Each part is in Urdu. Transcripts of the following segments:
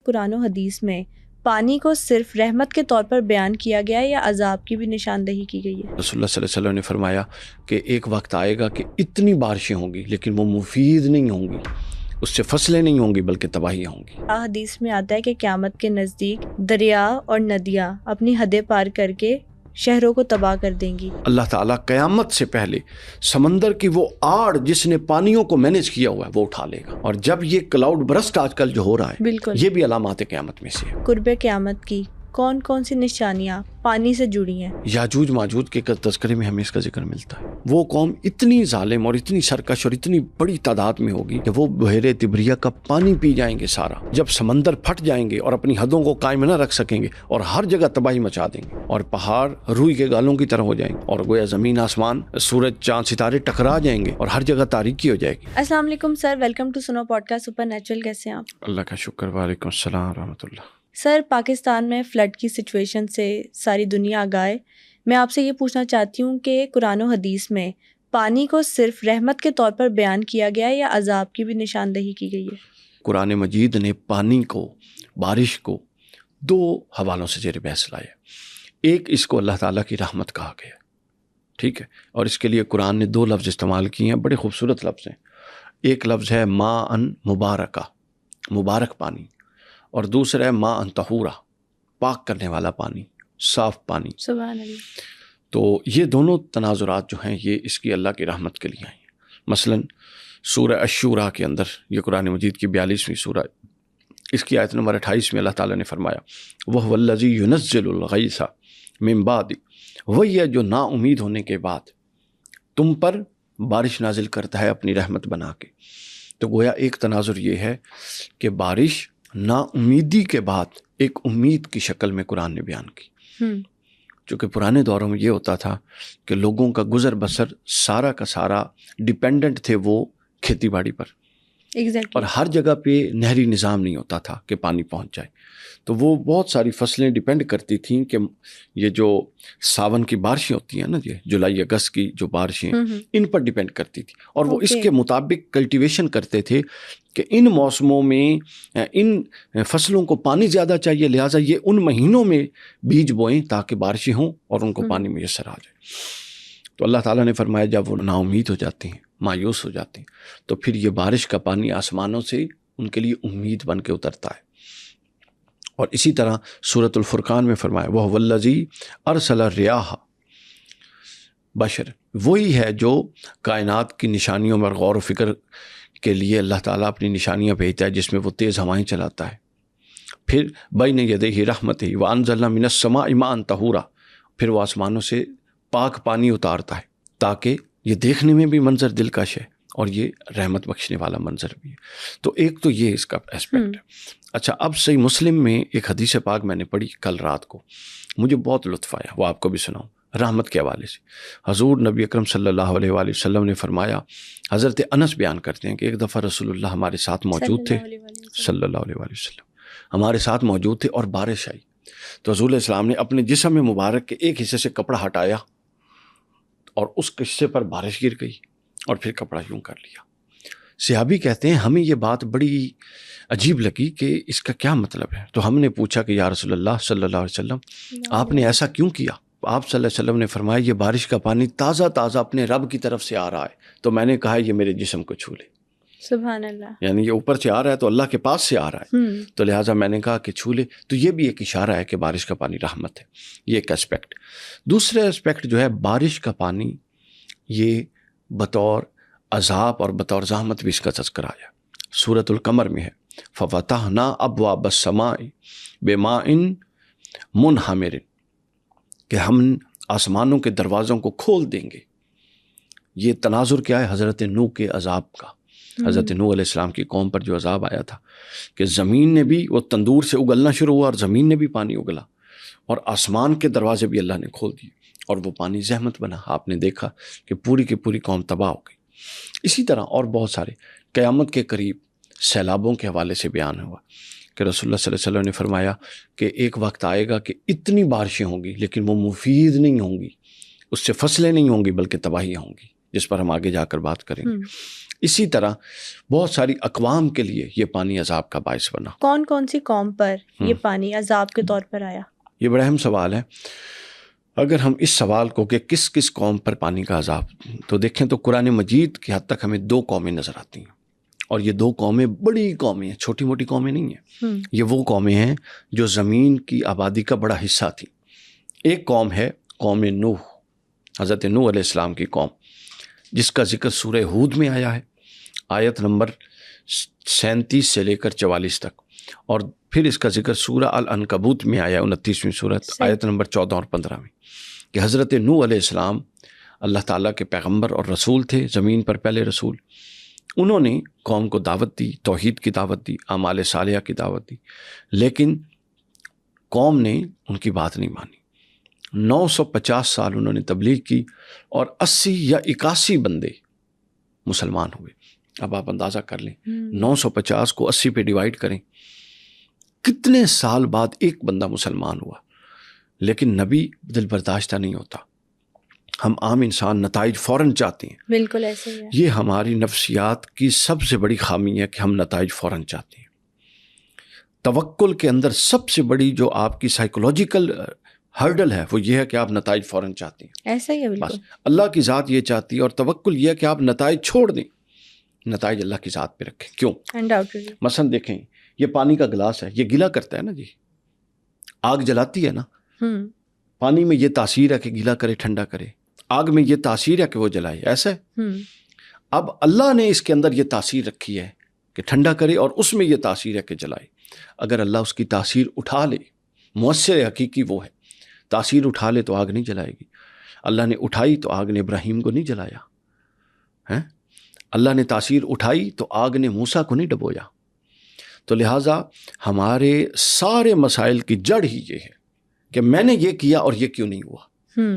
قرآن و حدیث میں پانی کو صرف رحمت کے طور پر بیان کیا گیا ہے یا عذاب کی بھی نشاندہی کی گئی ہے؟ رسول اللہ صلی اللہ علیہ وسلم نے فرمایا کہ ایک وقت آئے گا کہ اتنی بارشیں ہوں گی لیکن وہ مفید نہیں ہوں گی، اس سے فصلیں نہیں ہوں گی بلکہ تباہیاں ہوں گی۔ حدیث میں آتا ہے کہ قیامت کے نزدیک دریا اور ندیاں اپنی حدیں پار کر کے شہروں کو تباہ کر دیں گی۔ اللہ تعالیٰ قیامت سے پہلے سمندر کی وہ آڑ جس نے پانیوں کو مینج کیا ہوا ہے وہ اٹھا لے گا، اور جب یہ کلاؤڈ برسٹ آج کل جو ہو رہا ہے بالکل، یہ بھی علامات قیامت میں سے ہے۔ قرب قیامت کی کون کون سی نشانیاں پانی سے جڑی ہیں؟ یاجوج ماجوج کے تذکرے میں ہمیں اس کا ذکر ملتا ہے۔ وہ قوم اتنی ظالم اور اتنی سرکش اور اتنی بڑی تعداد میں ہوگی کہ وہ بحیرہ تبریہ کا پانی پی جائیں گے سارا، جب سمندر پھٹ جائیں گے اور اپنی حدوں کو قائم نہ رکھ سکیں گے اور ہر جگہ تباہی مچا دیں گے، اور پہاڑ روئی کے گالوں کی طرح ہو جائیں گے، اور گویا زمین آسمان سورج چاند ستارے ٹکرا جائیں گے اور ہر جگہ تاریکی ہو جائے گی۔ السلام علیکم سر، ویلکم ٹو سنو پوڈ کاسٹ سپر نیچرل۔ کیسے ہیں آپ؟ اللہ کا شکر، وعلیکم السلام ورحمۃ اللہ۔ سر، پاکستان میں فلڈ کی سچویشن سے ساری دنیا آگاہ ہے۔ میں آپ سے یہ پوچھنا چاہتی ہوں کہ قرآن و حدیث میں پانی کو صرف رحمت کے طور پر بیان کیا گیا ہے یا عذاب کی بھی نشاندہی کی گئی ہے؟ قرآن مجید نے پانی کو، بارش کو دو حوالوں سے زیر بحث لایا۔ ایک، اس کو اللہ تعالیٰ کی رحمت کہا گیا، ٹھیک ہے، اور اس کے لیے قرآن نے دو لفظ استعمال کیے ہیں، بڑے خوبصورت لفظ ہیں۔ ایک لفظ ہے ماء مبارکہ، مبارک پانی، اور دوسرا ہے ماء طہورا، پاک کرنے والا پانی، صاف پانی۔ سبحان اللہ۔ تو یہ دونوں تناظرات جو ہیں یہ اس کی اللہ کی رحمت کے لیے آئی ہیں۔ مثلا سورہ الشورى کے اندر، یہ قرآن مجید کی 42ویں سورہ، اس کی آیت نمبر 28 میں اللہ تعالیٰ نے فرمایا وَهُوَ الَّذِي يُنَزِّلُ الْغَيْثَ مِن بَعْدِ، وہی ہے جو نا امید ہونے کے بعد تم پر بارش نازل کرتا ہے اپنی رحمت بنا کے۔ تو گویا ایک تناظر یہ ہے کہ بارش نا امیدی کے بعد ایک امید کی شکل میں قرآن نے بیان کی۔ چونکہ پرانے دوروں میں یہ ہوتا تھا کہ لوگوں کا گزر بسر سارا کا سارا ڈیپینڈنٹ تھے وہ کھیتی باڑی پر، اور ہر جگہ پہ نہری نظام نہیں ہوتا تھا کہ پانی پہنچ جائے، تو وہ بہت ساری فصلیں ڈیپینڈ کرتی تھیں کہ یہ جو ساون کی بارشیں ہوتی ہیں نا، یہ جولائی اگست کی جو بارشیں ان پر ڈیپینڈ کرتی تھی، اور وہ اس کے مطابق کلٹیویشن کرتے تھے کہ ان موسموں میں ان فصلوں کو پانی زیادہ چاہیے، لہٰذا یہ ان مہینوں میں بیج بوئیں تاکہ بارشیں ہوں اور ان کو پانی میسر آ جائے۔ تو اللہ تعالیٰ نے فرمایا جب وہ نا امید ہو جاتے ہیں، مایوس ہو جاتے ہیں، تو پھر یہ بارش کا پانی آسمانوں سے ان کے لیے امید بن کے اترتا ہے۔ اور اسی طرح سورۃ الفرقان میں فرمایا وَهُوَ الَّذِي أَرْسَلَ الرِّيَاحَ بشر، وہی ہے جو کائنات کی نشانیوں میں غور و فکر کے لیے اللہ تعالیٰ اپنی نشانیاں بھیجتا ہے، جس میں وہ تیز ہوائیں چلاتا ہے۔ پھر بین یدیہ رحمتہ وانزلنا من السماء ماء طہورا، پھر وہ آسمانوں سے پاک پانی اتارتا ہے تاکہ یہ دیکھنے میں بھی منظر دلکش ہے اور یہ رحمت بخشنے والا منظر بھی ہے۔ تو ایک تو یہ اس کا اسپیکٹ ہے۔ اچھا، اب صحیح مسلم میں ایک حدیث پاک میں نے پڑھی کل رات کو، مجھے بہت لطف آیا، وہ آپ کو بھی سناؤں، رحمت کے حوالے سے۔ حضور نبی اکرم صلی اللہ علیہ وآلہ وسلم نے فرمایا، حضرت انس بیان کرتے ہیں کہ ایک دفعہ رسول اللہ ہمارے ساتھ موجود تھے، صلی اللہ علیہ وآلہ وسلم ہمارے ساتھ موجود تھے، اور بارش آئی تو حضور علیہ السلام نے اپنے جسم میں مبارک کے ایک حصے سے کپڑا ہٹایا اور اس حصے پر بارش گر گئی، اور پھر کپڑا یوں کر لیا۔ صحابی کہتے ہیں ہمیں یہ بات بڑی عجیب لگی کہ اس کا کیا مطلب ہے، تو ہم نے پوچھا کہ یا رسول اللہ صلی اللہ علیہ وسلم آپ نے ایسا کیوں کیا؟ آپ صلی اللہ علیہ وسلم نے فرمایا یہ بارش کا پانی تازہ تازہ اپنے رب کی طرف سے آ رہا ہے، تو میں نے کہا یہ میرے جسم کو چھو لے۔ سبحان اللہ، یعنی یہ اوپر سے آ رہا ہے تو اللہ کے پاس سے آ رہا ہے، تو لہٰذا میں نے کہا کہ چھو لے۔ تو یہ بھی ایک اشارہ ہے کہ بارش کا پانی رحمت ہے، یہ ایک اسپیکٹ۔ دوسرا اسپیکٹ جو ہے بارش کا پانی، یہ بطور عذاب اور بطور زحمت بھی اس کا تذکرہ آیا۔ سورۃ القمر میں ہے فَفَتَحْنَا أَبْوَابَ السَّمَاءِ بِمَاءٍ مُنْہَمِرٍ، کہ ہم آسمانوں کے دروازوں کو کھول دیں گے۔ یہ تناظر کیا ہے؟ حضرت نوح کے عذاب کا، حضرت نوح علیہ السلام کی قوم پر جو عذاب آیا تھا کہ زمین نے بھی، وہ تندور سے اگلنا شروع ہوا اور زمین نے بھی پانی اگلا، اور آسمان کے دروازے بھی اللہ نے کھول دیے، اور وہ پانی زحمت بنا۔ آپ نے دیکھا کہ پوری کی پوری قوم تباہ ہو گئی۔ اسی طرح اور بہت سارے قیامت کے قریب سیلابوں کے حوالے سے بیان ہوا کہ رسول اللہ صلی اللہ علیہ وسلم نے فرمایا کہ ایک وقت آئے گا کہ اتنی بارشیں ہوں گی لیکن وہ مفید نہیں ہوں گی، اس سے فصلیں نہیں ہوں گی بلکہ تباہیاں ہوں گی۔ جس پر ہم آگے جا کر بات کریں گے. اسی طرح بہت ساری اقوام کے لیے یہ پانی عذاب کا باعث بنا. کون کون سی قوم پر یہ پانی عذاب کے طور پر آیا؟ یہ بڑا اہم سوال ہے. اگر ہم اس سوال کو کہ کس کس قوم پر پانی کا عذاب، تو دیکھیں تو قرآن مجید کی حد تک ہمیں 2 قومیں نظر آتی ہیں، اور یہ 2 قومیں بڑی قومیں ہیں، چھوٹی موٹی قومیں نہیں ہیں. یہ وہ قومیں ہیں جو زمین کی آبادی کا بڑا حصہ تھیں. ایک قوم ہے قوم نوح، حضرت نوح علیہ السلام کی قوم، جس کا ذکر سورہ ہود میں آیا ہے، آیت نمبر 37 سے لے کر 44 تک، اور پھر اس کا ذکر سورہ العنکبوت میں آیا 29ویں سورت آیت نمبر 14 اور 15 میں، کہ حضرت نوح علیہ السلام اللہ تعالیٰ کے پیغمبر اور رسول تھے، زمین پر پہلے رسول. انہوں نے قوم کو دعوت دی، توحید کی دعوت دی، اعمال صالحہ کی دعوت دی، لیکن قوم نے ان کی بات نہیں مانی. 950 سال انہوں نے تبلیغ کی اور 80 یا 81 بندے مسلمان ہوئے. اب آپ اندازہ کر لیں 950 کو 80 پہ ڈیوائیڈ کریں، کتنے سال بعد ایک بندہ مسلمان ہوا. لیکن نبی دل برداشتہ نہیں ہوتا. ہم عام انسان نتائج فوراً چاہتے ہیں. بالکل ایسے ہی ہے. یہ ہماری نفسیات کی سب سے بڑی خامی ہے کہ ہم نتائج فوراً چاہتے ہیں. توکل کے اندر سب سے بڑی جو آپ کی سائیکولوجیکل ہرڈل ہے وہ یہ ہے کہ آپ نتائج فوراً چاہتے ہیں. ایسا ہی ہے بالکل. بس اللہ کی ذات یہ چاہتی ہے، اور توکل یہ ہے کہ آپ نتائج چھوڑ دیں، نتائج اللہ کی ذات پہ رکھیں. کیوں؟ مثلا دیکھیں، یہ پانی کا گلاس ہے، یہ گیلا کرتا ہے نا جی، آگ جلاتی ہے نا. پانی میں یہ تاثیر ہے کہ گیلا کرے، ٹھنڈا کرے. آگ میں یہ تاثیر ہے کہ وہ جلائے. ایسا ہے. اب اللہ نے اس کے اندر یہ تاثیر رکھی ہے کہ ٹھنڈا کرے، اور اس میں یہ تاثیر ہے کہ جلائے. اگر اللہ اس کی تاثیر اٹھا لے، مؤثر حقیقی وہ ہے، تاثیر اٹھا لے تو آگ نہیں جلائے گی. اللہ نے اٹھائی تو آگ نے ابراہیم کو نہیں جلایا ہے. اللہ نے تاثیر اٹھائی تو آگ نے موسیٰ کو نہیں ڈبویا. تو لہٰذا ہمارے سارے مسائل کی جڑ ہی یہ ہے کہ میں نے یہ کیا اور یہ کیوں نہیں ہوا.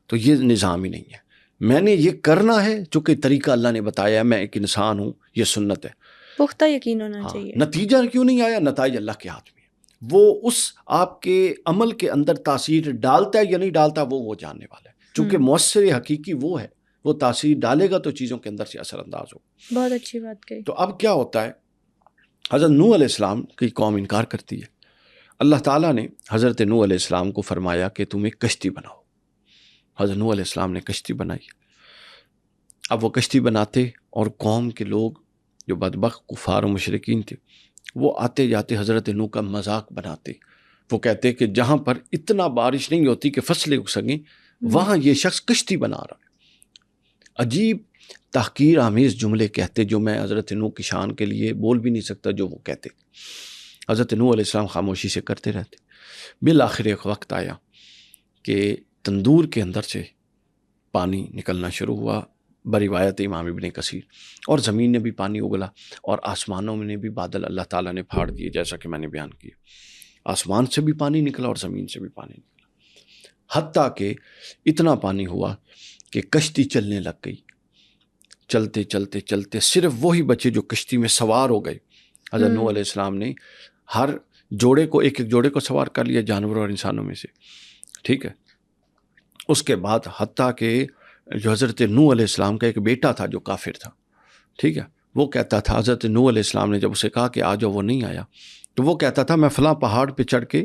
تو یہ نظام ہی نہیں ہے. میں نے یہ کرنا ہے چونکہ طریقہ اللہ نے بتایا ہے، میں ایک انسان ہوں، یہ سنت ہے. پختہ یقین ہونا چاہیے. نتیجہ کیوں نہیں آیا؟ نتائج اللہ کے ہاتھ میں ہے. وہ اس آپ کے عمل کے اندر تاثیر ڈالتا ہے یا نہیں ڈالتا، وہ جاننے والا ہے. چونکہ مؤثر حقیقی وہ ہے، وہ تاثیر ڈالے گا تو چیزوں کے اندر سے اثر انداز ہو. بہت اچھی بات کہی. تو اب کیا ہوتا ہے، حضرت نوح علیہ السلام کی قوم انکار کرتی ہے. اللہ تعالیٰ نے حضرت نوح علیہ السلام کو فرمایا کہ تم ایک کشتی بناؤ. حضرت نوح علیہ السلام نے کشتی بنائی. اب وہ کشتی بناتے اور قوم کے لوگ جو بدبخت کفار و مشرکین تھے وہ آتے جاتے حضرت نوح کا مذاق بناتے. وہ کہتے کہ جہاں پر اتنا بارش نہیں ہوتی کہ فصلیں اگ سکیں، وہاں یہ شخص کشتی بنا رہا ہے. عجیب تحقیر آمیز جملے کہتے جو میں حضرت نوح کی شان کے لیے بول بھی نہیں سکتا جو وہ کہتے. حضرت نوح علیہ السلام خاموشی سے کرتے رہتے. بالآخر ایک وقت آیا کہ تندور کے اندر سے پانی نکلنا شروع ہوا، بروایت امام ابن کثیر، اور زمین نے بھی پانی اگلا، اور آسمانوں میں نے بھی بادل اللہ تعالیٰ نے پھاڑ دیے، جیسا کہ میں نے بیان کیا. آسمان سے بھی پانی نکلا اور زمین سے بھی پانی نکلا، حتیٰ کہ اتنا پانی ہوا کہ کشتی چلنے لگ گئی. چلتے چلتے چلتے صرف وہی بچے جو کشتی میں سوار ہو گئے. حضرت نوح علیہ السلام نے ہر جوڑے کو، ایک ایک جوڑے کو سوار کر لیا جانوروں اور انسانوں میں سے. ٹھیک ہے. اس کے بعد حتیٰ کہ جو حضرت نوح علیہ السلام کا ایک بیٹا تھا جو کافر تھا، ٹھیک ہے، وہ کہتا تھا، حضرت نوح علیہ السلام نے جب اسے کہا کہ آ جاؤ، وہ نہیں آیا، تو وہ کہتا تھا میں فلاں پہاڑ پہ چڑھ کے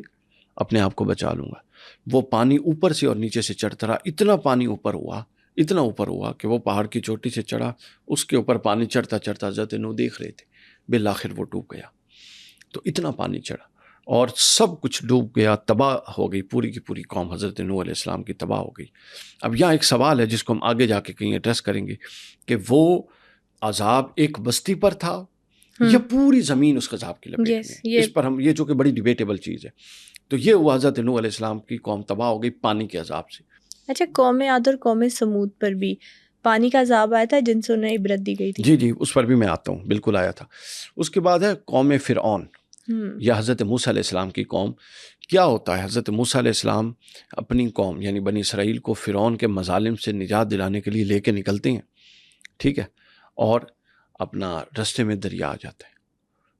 اپنے آپ کو بچا لوں گا. وہ پانی اوپر سے اور نیچے سے چڑھتا رہا. اتنا پانی اوپر ہوا، اتنا اوپر ہوا کہ وہ پہاڑ کی چوٹی سے چڑھا، اس کے اوپر پانی چڑھتا چڑھتا حضرت نوح دیکھ رہے تھے. بالآخر وہ ڈوب گیا. تو اتنا پانی چڑھا اور سب کچھ ڈوب گیا، تباہ ہو گئی، پوری کی پوری قوم حضرت نوح علیہ السلام کی تباہ ہو گئی. اب یہاں ایک سوال ہے جس کو ہم آگے جا کے کہیں ایڈریس کریں گے کہ وہ عذاب ایک بستی پر تھا یا پوری زمین اس عذاب کی لپیٹ میں. اس پر ہم، یہ جو کہ بڑی ڈیبیٹیبل چیز ہے. تو یہ ہوا، حضرت نوح علیہ السلام کی قوم تباہ ہو گئی پانی کے عذاب سے. اچھا، قوم عاد اور قوم سمود پر بھی پانی کا عذاب آیا تھا جن سے انہیں عبرت دی گئی تھی. جی، اس پر بھی میں آتا ہوں، بالکل آیا تھا. اس کے بعد ہے قوم فرعون یا حضرت موسیٰ علیہ السلام کی قوم. کیا ہوتا ہے، حضرت موسیٰ علیہ السلام اپنی قوم یعنی بنی اسرائیل کو فرعون کے مظالم سے نجات دلانے کے لیے لے کے نکلتے ہیں. ٹھیک ہے. اور اپنا رستے میں دریا آ جاتا ہے.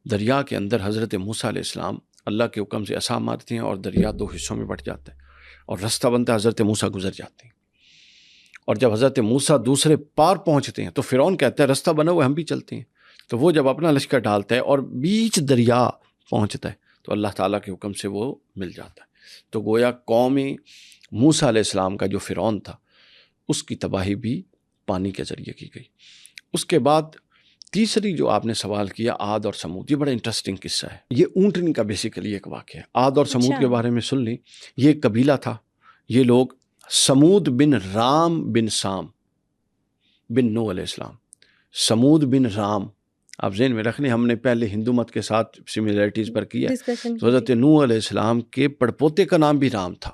دریا کے اندر حضرت موسیٰ علیہ السلام اللہ کے حکم سے عصا مارتے ہیں اور دریا 2 حصوں میں بٹ جاتا ہے اور رستہ بنتا ہے. حضرت موسیٰ گزر جاتے ہیں اور جب حضرت موسیٰ دوسرے پار پہنچتے ہیں تو فرعون کہتا ہے رستہ بنا ہوا ہم بھی چلتے ہیں. تو وہ جب اپنا لشکر ڈالتا ہے اور بیچ دریا پہنچتا ہے تو اللہ تعالیٰ کے حکم سے وہ مل جاتا ہے. تو گویا قوم موسیٰ علیہ السلام کا جو فرعون تھا اس کی تباہی بھی پانی کے ذریعے کی گئی. اس کے بعد تیسری جو آپ نے سوال کیا عاد اور سمود، یہ بڑا انٹرسٹنگ قصہ ہے. یہ اونٹنی کا بیسیکلی ایک واقعہ ہے. عاد اور سمود کے بارے میں سن لیں. یہ ایک قبیلہ تھا. یہ لوگ سمود بن رام بن سام بن نوح علیہ السلام. سمود بن رام آپ ذہن میں رکھ لیں، ہم نے پہلے ہندو مت کے ساتھ سملیرٹیز پر کیا. تو حضرت نوح علیہ السلام کے پڑپوتے کا نام بھی رام تھا.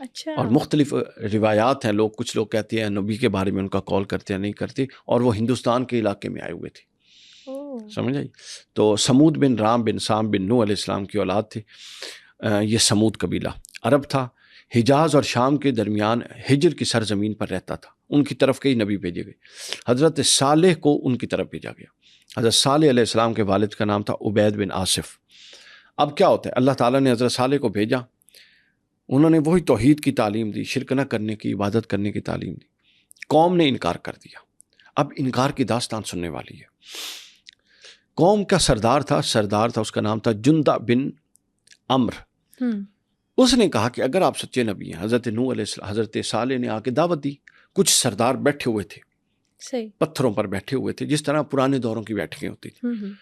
اچھا. اور مختلف روایات ہیں. کچھ لوگ کہتے ہیں نبی کے بارے میں ان کا کال کرتے ہیں، نہیں کرتے. اور وہ ہندوستان کے علاقے میں آئے ہوئے تھے. سمجھ آئی. تو سمود بن رام بن سام بن نوح علیہ السلام کی اولاد تھے. یہ سمود قبیلہ عرب تھا. حجاز اور شام کے درمیان ہجر کی سرزمین پر رہتا تھا. ان کی طرف کئی نبی بھیجے گئے. حضرت صالح کو ان کی طرف بھیجا گیا. حضرت صالح علیہ السلام کے والد کا نام تھا عبید بن آصف. اب کیا ہوتا ہے، اللہ تعالیٰ نے حضرت صالح کو بھیجا. انہوں نے وہی توحید کی تعلیم دی، شرک نہ کرنے کی، عبادت کرنے کی تعلیم دی. قوم نے انکار کر دیا. اب انکار کی داستان سننے والی ہے. قوم کا سردار تھا اس کا نام تھا جندہ بن عمر. اس نے کہا کہ اگر آپ سچے نبی ہیں، حضرت نوح علیہ السلام، حضرت صالح نے آ کے دعوت دی. کچھ سردار بیٹھے ہوئے تھے، پتھروں پر بیٹھے ہوئے تھے، جس طرح پرانے دوروں کی بیٹھکیں ہوتی تھی.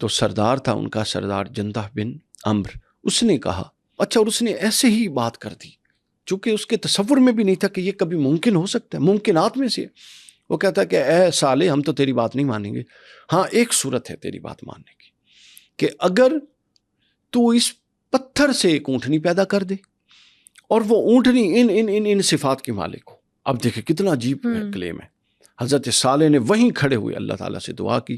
تو سردار تھا ان کا، سردار جندہ بن عمر. اس نے کہا اچھا، اور اس نے ایسے ہی بات کر دی چونکہ اس کے تصور میں بھی نہیں تھا کہ یہ کبھی ممکن ہو سکتا ہے، ممکنات میں سے. وہ کہتا ہے کہ اے صالح، ہم تو تیری بات نہیں مانیں گے. ہاں ایک صورت ہے تیری بات ماننے کی، کہ اگر تو اس پتھر سے ایک اونٹنی پیدا کر دے اور وہ اونٹنی ان صفات کی مالک ہو. اب دیکھیں کتنا عجیب کلیم ہے. حضرت صالح نے وہیں کھڑے ہوئے اللہ تعالیٰ سے دعا کی.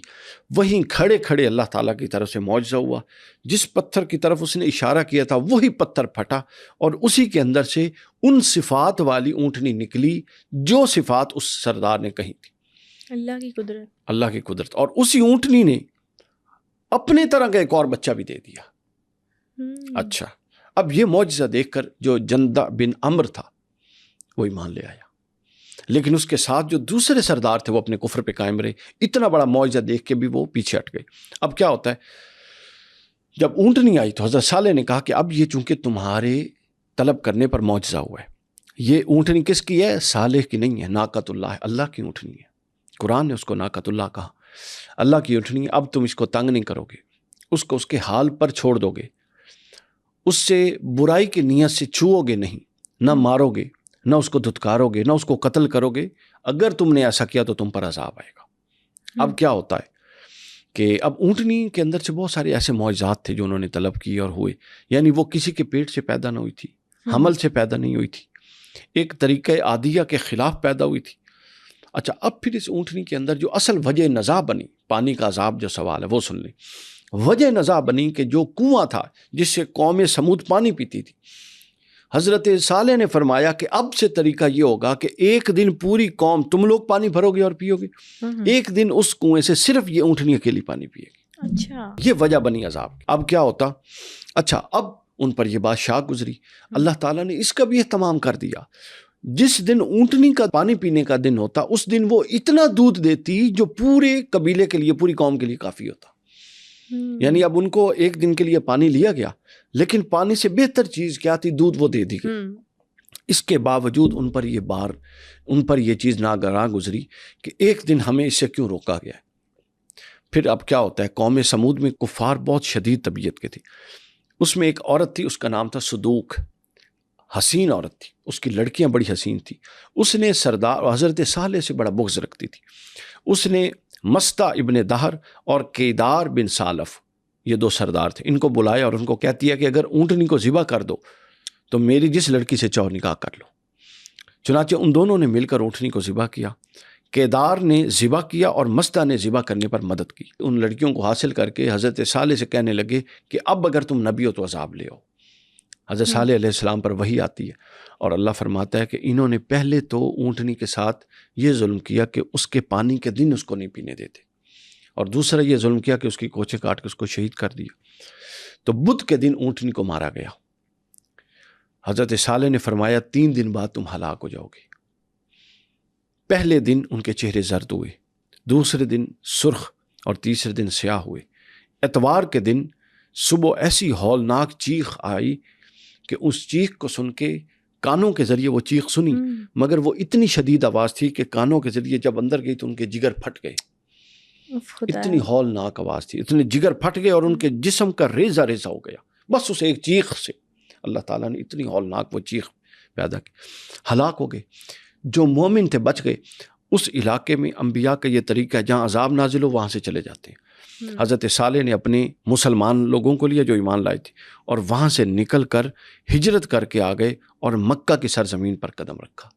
وہیں کھڑے کھڑے اللہ تعالیٰ کی طرف سے معجزہ ہوا. جس پتھر کی طرف اس نے اشارہ کیا تھا وہی پتھر پھٹا اور اسی کے اندر سے ان صفات والی اونٹنی نکلی جو صفات اس سردار نے کہی تھی. اللہ کی قدرت. اور اسی اونٹنی نے اپنے طرح کا ایک اور بچہ بھی دے دیا. اچھا، اب یہ معجزہ دیکھ کر جو جندہ بن عمر تھا وہ ایمان لے آیا. لیکن اس کے ساتھ جو دوسرے سردار تھے وہ اپنے کفر پہ قائم رہے. اتنا بڑا معجزہ دیکھ کے بھی وہ پیچھے ہٹ گئے. اب کیا ہوتا ہے، جب اونٹنی آئی تو حضرت صالح نے کہا کہ اب یہ چونکہ تمہارے طلب کرنے پر معجزہ ہوا ہے، یہ اونٹنی کس کی ہے؟ صالح کی نہیں ہے، ناقۃ اللہ ہے، اللہ کی اونٹنی ہے. قرآن نے اس کو ناقۃ اللہ کہا، اللہ کی اونٹنی ہے. اب تم اس کو تنگ نہیں کرو گے، اس کو اس کے حال پر چھوڑ دو گے، اس سے برائی کی نیت سے چھوؤ گے نہیں، نہ مارو گے، نہ اس کو دھتکارو گے، نہ اس کو قتل کرو گے. اگر تم نے ایسا کیا تو تم پر عذاب آئے گا. اب کیا ہوتا ہے کہ اب اونٹنی کے اندر سے بہت سارے ایسے معجزات تھے جو انہوں نے طلب کیے اور ہوئے. یعنی وہ کسی کے پیٹ سے پیدا نہ ہوئی تھی، حمل سے پیدا نہیں ہوئی تھی، ایک طریقہ عادیہ کے خلاف پیدا ہوئی تھی. اچھا، اب پھر اس اونٹنی کے اندر جو اصل وجہ نزاع بنی، پانی کا عذاب جو سوال ہے وہ سن لیں. وجہ نزاع بنی کہ جو کنواں تھا جس سے قوم سمود پانی پیتی تھی، حضرت صالح نے فرمایا کہ اب سے طریقہ یہ ہوگا کہ ایک دن پوری قوم تم لوگ پانی بھرو گے اور پیو گے، ایک دن اس کنویں سے صرف یہ اونٹنی اکیلی پانی پیے گی. اچھا، یہ وجہ بنی عذاب. اب کیا ہوتا، اچھا اب ان پر یہ بات شاہ گزری. اللہ تعالیٰ نے اس کا بھی اہتمام کر دیا. جس دن اونٹنی کا پانی پینے کا دن ہوتا اس دن وہ اتنا دودھ دیتی جو پورے قبیلے کے لیے، پوری قوم کے لیے کافی ہوتا. یعنی اب ان کو ایک دن کے لیے پانی لیا گیا، لیکن پانی سے بہتر چیز کیا تھی؟ دودھ وہ دے دی گئی. اس کے باوجود ان پر یہ چیز ناگزیر گزری کہ ایک دن ہمیں اس سے کیوں روکا گیا ہے. پھر اب کیا ہوتا ہے، قوم سمود میں کفار بہت شدید طبیعت کے تھے. اس میں ایک عورت تھی، اس کا نام تھا صدوق. حسین عورت تھی، اس کی لڑکیاں بڑی حسین تھی. اس نے سردار اور حضرت صالح سے بڑا بغض رکھتی تھی. اس نے مستہ ابن دہر اور کیدار بن سالف، یہ دو سردار تھے، ان کو بلایا اور ان کو کہتی ہے کہ اگر اونٹنی کو ذبح کر دو تو میری جس لڑکی سے چاہو نکاح کر لو. چنانچہ ان دونوں نے مل کر اونٹنی کو ذبح کیا. کیدار نے ذبح کیا اور مستہ نے ذبح کرنے پر مدد کی. ان لڑکیوں کو حاصل کر کے حضرت صالح سے کہنے لگے کہ اب اگر تم نبی ہو تو عذاب لے آؤ. حضرت صالح علیہ السلام پر وحی آتی ہے اور اللہ فرماتا ہے کہ انہوں نے پہلے تو اونٹنی کے ساتھ یہ ظلم کیا کہ اس کے پانی کے دن اس کو نہیں پینے دیتے، اور دوسرا یہ ظلم کیا کہ اس کی کوچے کاٹ کے اس کو شہید کر دیا. تو بدھ کے دن اونٹنی کو مارا گیا. حضرت صالح نے فرمایا 3 دن بعد تم ہلاک ہو جاؤ گے. پہلے دن ان کے چہرے زرد ہوئے، دوسرے دن سرخ اور تیسرے دن سیاہ ہوئے۔ اتوار کے دن صبح ایسی ہولناک چیخ آئی کہ اس چیخ کو سن کے کانوں کے ذریعے وہ چیخ سنی، مگر وہ اتنی شدید آواز تھی کہ کانوں کے ذریعے جب اندر گئی تو ان کے جگر پھٹ گئے۔ اتنی ہولناک آواز تھی، اتنے جگر پھٹ گئے اور ان کے جسم کا ریزہ ریزہ ہو گیا، بس اس ایک چیخ سے اللہ تعالیٰ نے اتنی ہولناک وہ چیخ پیدا کی، ہلاک ہو گئے۔ جو مومن تھے بچ گئے۔ اس علاقے میں انبیاء کا یہ طریقہ ہے، جہاں عذاب نازل ہو وہاں سے چلے جاتے ہیں۔ حضرت صالح نے اپنے مسلمان لوگوں کو لیا جو ایمان لائے تھے، اور وہاں سے نکل کر ہجرت کر کے آ گئے اور مکہ کی سرزمین پر قدم رکھا۔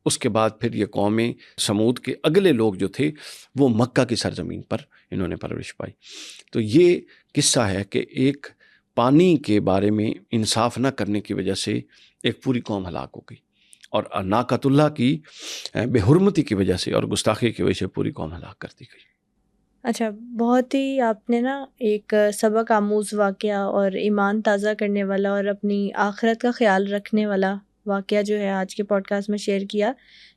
اس کے بعد پھر یہ قومیں سمود کے اگلے لوگ جو تھے وہ مکہ کی سرزمین پر انہوں نے پرورش پائی۔ تو یہ قصہ ہے کہ ایک پانی کے بارے میں انصاف نہ کرنے کی وجہ سے ایک پوری قوم ہلاک ہو گئی، اور ناقۃ اللہ کی بے حرمتی کی وجہ سے اور گستاخی کی وجہ سے پوری قوم ہلاک کر دی گئی۔ اچھا، بہت ہی آپ نے نا ایک سبق آموز واقعہ اور ایمان تازہ کرنے والا اور اپنی آخرت کا خیال رکھنے والا واقعہ جو ہے آج کے پوڈ کاسٹ میں شیئر کیا۔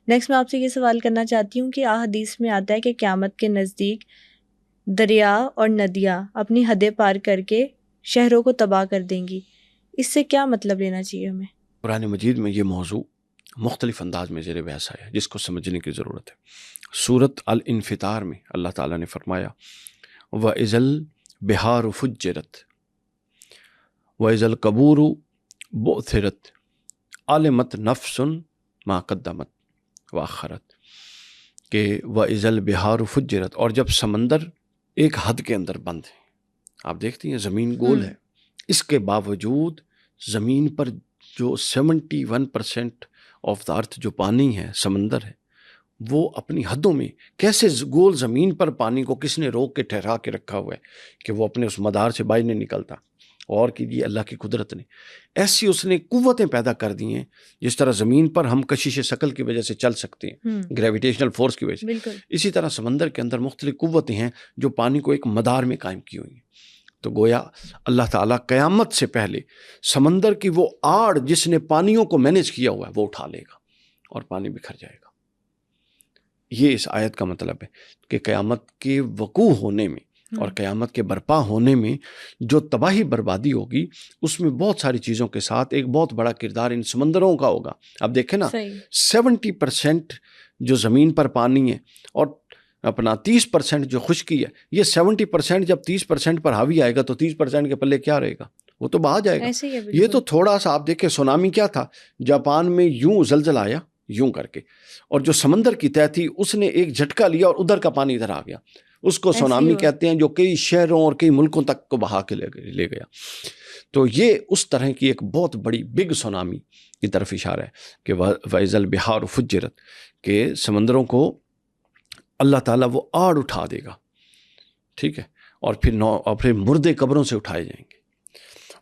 نیکسٹ میں آپ سے یہ سوال کرنا چاہتی ہوں کہ احادیث میں آتا ہے کہ قیامت کے نزدیک دریا اور ندیاں اپنی حدیں پار کر کے شہروں کو تباہ کر دیں گی، اس سے کیا مطلب لینا چاہیے ہمیں؟ قرآن مجید میں یہ موضوع مختلف انداز میں زیر بحث آیا جس کو سمجھنے کی ضرورت ہے۔ سورۃ الانفطار میں اللہ تعالیٰ نے فرمایا وَإِذَا الْبِحَارُ فُجِّرَتْ وَإِذَا الْقُبُورُ بُعْثِرَتْ عَلِمَتْ نَفْسٌ مَا قَدَّمَتْ وَأَخَّرَتْ، کہ وَإِذَا الْبِحَارُ فُجِّرَتْ، اور جب سمندر ایک حد کے اندر بند ہے۔ آپ دیکھتی ہیں زمین گول ہے، اس کے باوجود زمین پر جو 71% آف دا ارتھ جو پانی ہے، سمندر ہے، وہ اپنی حدوں میں کیسے گول زمین پر پانی کو کس نے روک کے ٹھہرا کے رکھا ہوا ہے کہ وہ اپنے اس مدار سے باہر نہیں نکلتا، اور کہ یہ اللہ کی قدرت نے ایسی اس نے قوتیں پیدا کر دی ہیں، جس طرح زمین پر ہم کشش ثقل کی وجہ سے چل سکتے ہیں، گریویٹیشنل فورس کی وجہ سے، اسی طرح سمندر کے اندر مختلف قوتیں ہیں جو پانی کو ایک مدار میں قائم کی ہوئی ہیں۔ تو گویا اللہ تعالیٰ قیامت سے پہلے سمندر کی وہ آڑ جس نے پانیوں کو مینیج کیا ہوا ہے وہ اٹھا لے گا اور پانی بکھر جائے گا۔ یہ اس آیت کا مطلب ہے کہ قیامت کے وقوع ہونے میں اور قیامت کے برپا ہونے میں جو تباہی بربادی ہوگی، اس میں بہت ساری چیزوں کے ساتھ ایک بہت بڑا کردار ان سمندروں کا ہوگا۔ اب دیکھیں نا، 70% جو زمین پر پانی ہے اور اپنا 30% جو خشکی ہے، یہ 70% جب 30% پر حاوی آئے گا تو 30% کے پلے کیا رہے گا؟ وہ تو بہا جائے گا۔ یہ تو تھوڑا سا آپ دیکھیں، سونامی کیا تھا، جاپان میں یوں زلزلہ آیا یوں کر کے، اور جو سمندر کی تہہ تھی اس نے ایک جھٹکا لیا اور ادھر کا پانی ادھر آ گیا، اس کو سونامی کہتے ہیں، جو کئی شہروں اور کئی ملکوں تک کو بہا کے لے گیا۔ تو یہ اس طرح کی ایک بہت بڑی بگ سونامی کی طرف اشارہ ہے کہ وَإِذَا الْبِحَارُ فُجِّرَتْ، کہ سمندروں کو اللہ تعالیٰ وہ آڑ اٹھا دے گا، ٹھیک ہے، اور پھر مردے قبروں سے اٹھائے جائیں گے،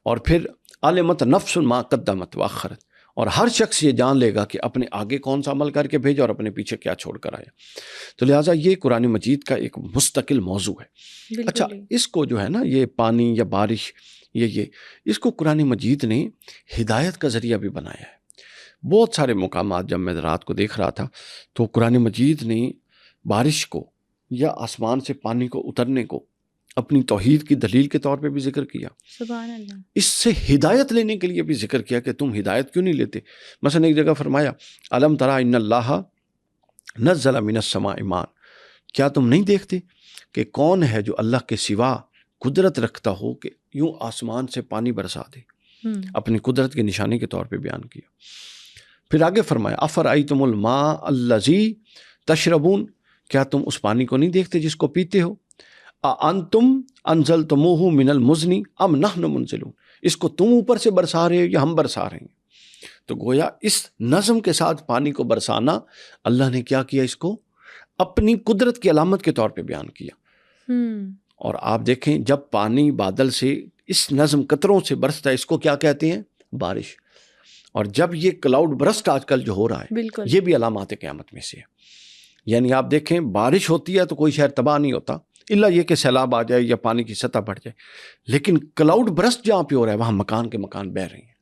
اور پھر عَلِمَتْ نَفْسٌ مَا قَدَّمَتْ وَأَخَّرَتْ، اور ہر شخص یہ جان لے گا کہ اپنے آگے کون سا عمل کر کے بھیجا اور اپنے پیچھے کیا چھوڑ کر آیا۔ تو لہٰذا یہ قرآن مجید کا ایک مستقل موضوع ہے۔ اچھا، اس کو جو ہے نا، یہ پانی یا بارش، یہ اس کو قرآن مجید نے ہدایت کا ذریعہ بھی بنایا ہے۔ بہت سارے مقامات جب میں رات کو دیکھ رہا تھا تو قرآن مجید نے بارش کو یا آسمان سے پانی کو اترنے کو اپنی توحید کی دلیل کے طور پہ بھی ذکر کیا، سبحان اللہ، اس سے ہدایت لینے کے لیے بھی ذکر کیا کہ تم ہدایت کیوں نہیں لیتے۔ مثلا ایک جگہ فرمایا الم تری ان اللہ نزل من السماء ماء، کیا تم نہیں دیکھتے کہ کون ہے جو اللہ کے سوا قدرت رکھتا ہو کہ یوں آسمان سے پانی برسا دے، اپنی قدرت کی نشانی کے طور پہ بیان کیا۔ پھر آگے فرمایا افرأیتم الماء الذی تشربون، کیا تم اس پانی کو نہیں دیکھتے جس کو پیتے ہو؟ اانتم انزلتموہ من المزن ام نحن منزلون، اس کو تم اوپر سے برسا رہے ہو یا ہم برسا رہے ہیں؟ تو گویا اس نظم کے ساتھ پانی کو برسانا اللہ نے کیا کیا، اس کو اپنی قدرت کی علامت کے طور پہ بیان کیا۔ اور آپ دیکھیں جب پانی بادل سے اس نظم قطروں سے برستا ہے، اس کو کیا کہتے ہیں؟ بارش۔ اور جب یہ کلاؤڈ برسٹ آج کل جو ہو رہا ہے، یہ بھی علامات قیامت میں سے ہے۔ یعنی آپ دیکھیں بارش ہوتی ہے تو کوئی شہر تباہ نہیں ہوتا، الا یہ کہ سیلاب آ جائے یا پانی کی سطح بڑھ جائے، لیکن کلاؤڈ برسٹ جہاں پہ ہو رہا ہے وہاں مکان کے مکان بہہ رہے ہیں۔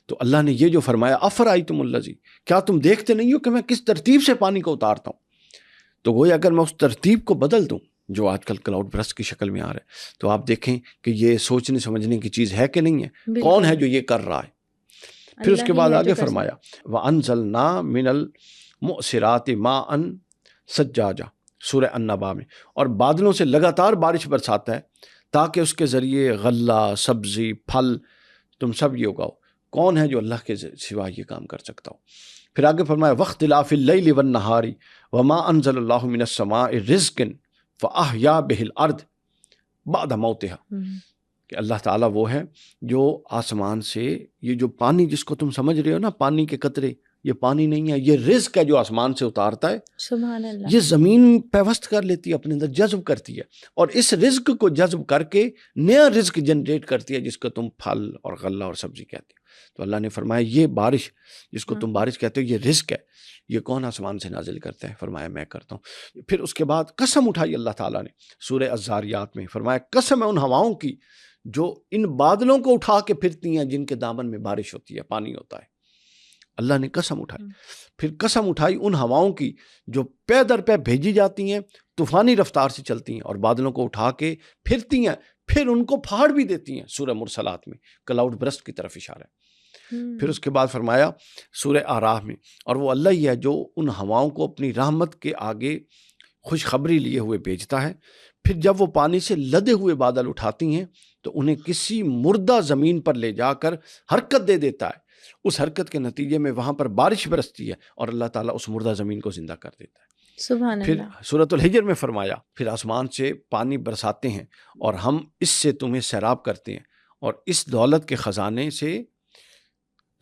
تو اللہ نے یہ جو فرمایا افرأیتم الذی، کیا تم دیکھتے نہیں ہو کہ میں کس ترتیب سے پانی کو اتارتا ہوں؟ تو گویا اگر میں اس ترتیب کو بدل دوں جو آج کل کلاؤڈ برسٹ کی شکل میں آ رہا ہے، تو آپ دیکھیں کہ یہ سوچنے سمجھنے کی چیز ہے کہ نہیں ہے، کون ہے جو یہ کر رہا ہے۔ پھر اس کے بعد آگے فرمایا وَأَنزَلْنَا مِنَ الْمُعْصِرَاتِ مَاءً ثَجَّاجًا، سورہ النبا میں، اور بادلوں سے لگاتار بارش برساتا ہے تاکہ اس کے ذریعے غلہ، سبزی، پھل تم سب یہ اگاؤ۔ کون ہے جو اللہ کے سوا یہ کام کر سکتا ہو؟ پھر آگے فرمایا وَاخْتِلَافِ اللَّيْلِ وَالنَّهَارِ وَمَا أَنزَلَ اللَّهُ مِنَ السَّمَاءِ رِزْقًا فَأَحْيَا بِهِ الْأَرْضَ بَعْدَ مَوْتِهَا، کہ اللہ تعالیٰ وہ ہے جو آسمان سے یہ جو پانی جس کو تم سمجھ رہے ہو نا، پانی کے قطرے، یہ پانی نہیں ہے، یہ رزق ہے جو آسمان سے اتارتا ہے، سبحان اللہ، یہ زمین پیوست کر لیتی ہے، اپنے اندر جذب کرتی ہے، اور اس رزق کو جذب کر کے نیا رزق جنریٹ کرتی ہے جس کو تم پھل اور غلہ اور سبزی کہتے ہو۔ تو اللہ نے فرمایا یہ بارش جس کو تم بارش کہتے ہو یہ رزق ہے، یہ کون آسمان سے نازل کرتا ہے؟ فرمایا میں کرتا ہوں۔ پھر اس کے بعد قسم اٹھائی اللہ تعالیٰ نے سورہ الذاریات میں، فرمایا قسم ہے ان ہواؤں کی جو ان بادلوں کو اٹھا کے پھرتی ہیں جن کے دامن میں بارش ہوتی ہے، پانی ہوتا ہے۔ اللہ نے قسم اٹھائی۔ پھر قسم اٹھائی ان ہواؤں کی جو پے در پے بھیجی جاتی ہیں، طوفانی رفتار سے چلتی ہیں اور بادلوں کو اٹھا کے پھرتی ہیں، پھر ان کو پھاڑ بھی دیتی ہیں، سورہ مرسلات میں کلاؤڈ برسٹ کی طرف اشارہ ہے۔ پھر اس کے بعد فرمایا سورہ آراف میں، اور وہ اللہ ہی ہے جو ان ہواؤں کو اپنی رحمت کے آگے خوشخبری لیے ہوئے بھیجتا ہے، پھر جب وہ پانی سے لدے ہوئے بادل اٹھاتی ہیں تو انہیں کسی مردہ زمین پر لے جا کر حرکت دے دیتا ہے، اس حرکت کے نتیجے میں وہاں پر بارش برستی ہے اور اللہ تعالیٰ اس مردہ زمین کو زندہ کر دیتا ہے۔ سبحان پھر اللہ، سورۃ الحجر میں فرمایا پھر آسمان سے پانی برساتے ہیں اور ہم اس سے تمہیں سیراب کرتے ہیں، اور اس دولت کے خزانے سے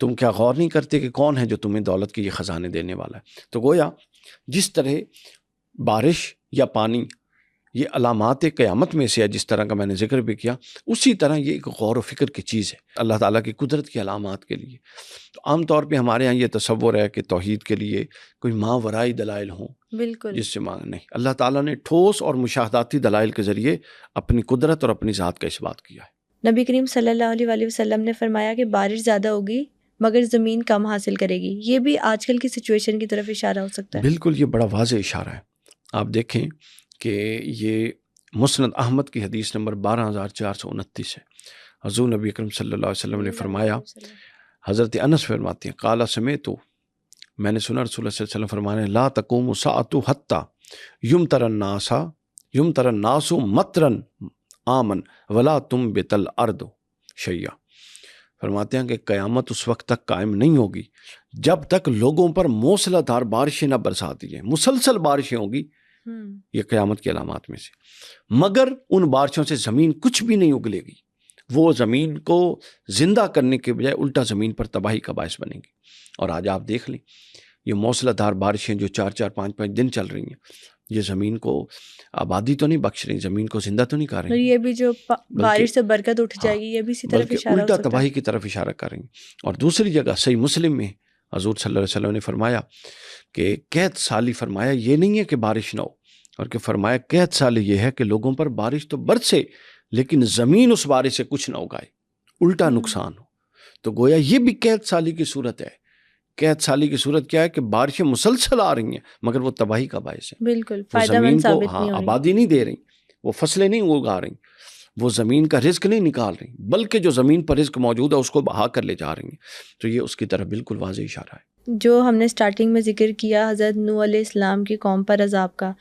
تم کیا غور نہیں کرتے کہ کون ہے جو تمہیں دولت کے یہ خزانے دینے والا ہے؟ تو گویا جس طرح بارش یا پانی یہ علامات قیامت میں سے ہے، جس طرح کا میں نے ذکر بھی کیا، اسی طرح یہ ایک غور و فکر کی چیز ہے اللہ تعالیٰ کی قدرت کی علامات کے لیے۔ تو عام طور پہ ہمارے ہاں یہ تصور ہے کہ توحید کے لیے کوئی ماورائی دلائل ہوں، بالکل جس سے نہیں، اللہ تعالیٰ نے ٹھوس اور مشاہداتی دلائل کے ذریعے اپنی قدرت اور اپنی ذات کا اثبات کیا ہے۔ نبی کریم صلی اللہ علیہ وآلہ وسلم نے فرمایا کہ بارش زیادہ ہوگی مگر زمین کم حاصل کرے گی، یہ بھی آج کل کی سچویشن کی طرف اشارہ ہو سکتا ہے۔ بالکل، یہ بڑا واضح اشارہ ہے۔ آپ دیکھیں کہ یہ مسند احمد کی حدیث نمبر 12429 ہے۔ حضور نبی اکرم صلی اللہ علیہ وسلم نے فرمایا، حضرت انس فرماتے ہیں قال سمعت، میں نے سنا رسول اللہ صلی اللہ علیہ وسلم فرمانے لا تقوم الساعة حتى يمطر الناس مطرا آمن ولا تنبت الارض شیئا، فرماتے ہیں کہ قیامت اس وقت تک قائم نہیں ہوگی جب تک لوگوں پر موسلا دھار بارشیں نہ برساتی ہیں، مسلسل بارشیں ہوں گی، یہ قیامت کی علامات میں سے، مگر ان بارشوں سے زمین کچھ بھی نہیں اگلے گی، وہ زمین کو زندہ کرنے کے بجائے الٹا زمین پر تباہی کا باعث بنے گی۔ اور آج آپ دیکھ لیں یہ موسلا دھار بارشیں جو 4-4 5-5 دن چل رہی ہیں، یہ زمین کو آبادی تو نہیں بخش رہی، زمین کو زندہ تو نہیں کر اور رہی، یہ بھی جو بارش سے برکت اٹھ جائے گی، یہ بھی اسی طرف بلکہ اشارہ ہو الٹا سکتا ہے۔ تباہی کی طرف اشارہ کر رہی ہیں۔ اور دوسری جگہ صحیح مسلم میں حضور صلی اللہ علیہ وسلم نے فرمایا کہ قحط سالی، فرمایا یہ نہیں ہے کہ بارش نہ ہو، اور کہ فرمایا قحط سالی یہ ہے کہ لوگوں پر بارش تو برسے لیکن زمین اس بارش سے کچھ نہ اگائے، الٹا نقصان ہو۔ تو گویا یہ بھی قحط سالی کی صورت ہے۔ قحط سالی کی صورت کیا ہے کہ بارشیں مسلسل آ رہی ہیں مگر وہ تباہی کا باعث ہے، بالکل وہ فائدہ زمین مند کو ثابت نہیں ہو رہی۔ آبادی نہیں دے رہی، وہ فصلیں نہیں اگا رہی، وہ زمین کا رزق نہیں نکال رہی، بلکہ جو زمین پر رزق موجود ہے اس کو بہا کر لے جا رہی ہیں۔ تو یہ اس کی طرف بالکل واضح اشارہ ہے۔ جو ہم نے سٹارٹنگ میں ذکر کیا حضرت نوح علیہ السلام کی قوم پر عذاب کا،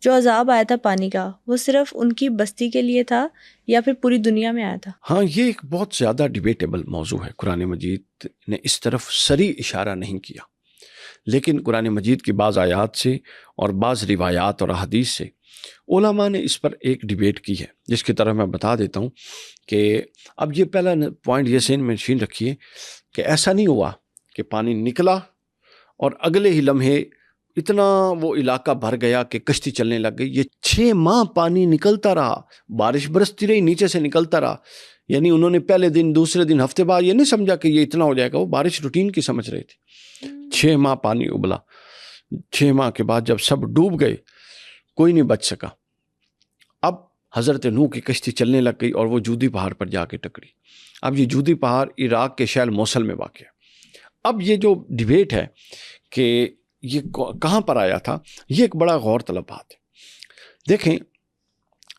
جو عذاب آیا تھا پانی کا، وہ صرف ان کی بستی کے لیے تھا یا پھر پوری دنیا میں آیا تھا؟ ہاں، یہ ایک بہت زیادہ ڈیبیٹیبل موضوع ہے۔ قرآن مجید نے اس طرف صریح اشارہ نہیں کیا، لیکن قرآن مجید کی بعض آیات سے اور بعض روایات اور احادیث سے علماء نے اس پر ایک ڈیبیٹ کی ہے، جس کی طرف میں بتا دیتا ہوں کہ اب یہ پہلا پوائنٹ یہ ذہن میں نشین رکھیے کہ ایسا نہیں ہوا کہ پانی نکلا اور اگلے ہی لمحے اتنا وہ علاقہ بھر گیا کہ کشتی چلنے لگ گئی۔ یہ 6 ماہ پانی نکلتا رہا، بارش برستی رہی، نیچے سے نکلتا رہا۔ یعنی انہوں نے پہلے دن، دوسرے دن، ہفتے بعد یہ نہیں سمجھا کہ یہ اتنا ہو جائے گا، وہ بارش روٹین کی سمجھ رہے تھے۔ 6 ماہ پانی ابلا، 6 ماہ کے بعد جب سب ڈوب گئے، کوئی نہیں بچ سکا۔ اب حضرت نوح کی کشتی چلنے لگ گئی اور وہ جودی پہاڑ پر جا کے ٹکری۔ اب یہ جودی پہاڑ عراق کے شہر موصل میں واقع ہے۔ اب یہ جو ڈیبیٹ ہے کہ یہ کہاں پر آیا تھا، یہ ایک بڑا غور طلب بات ہے۔ دیکھیں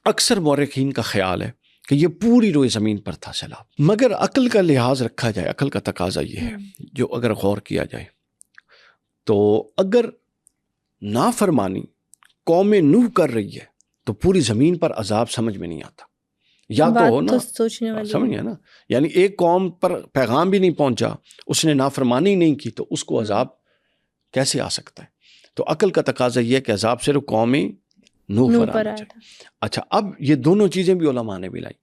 اکثر مورخین کا خیال ہے کہ یہ پوری روئے زمین پر تھا سیلاب، مگر عقل کا لحاظ رکھا جائے، عقل کا تقاضا یہ ہے جو اگر غور کیا جائے تو اگر نافرمانی قوم نوح کر رہی ہے تو پوری زمین پر عذاب سمجھ میں نہیں آتا، یا تو ہو نا سمجھے نا، یعنی ایک قوم پر پیغام بھی نہیں پہنچا، اس نے نافرمانی نہیں کی تو اس کو عذاب کیسے آ سکتا ہے؟ تو عقل کا تقاضا یہ ہے کہ عذاب صرف قوم نوح پر آنا چاہیے۔ اچھا، اب یہ دونوں چیزیں بھی علماء نے بھی لائی،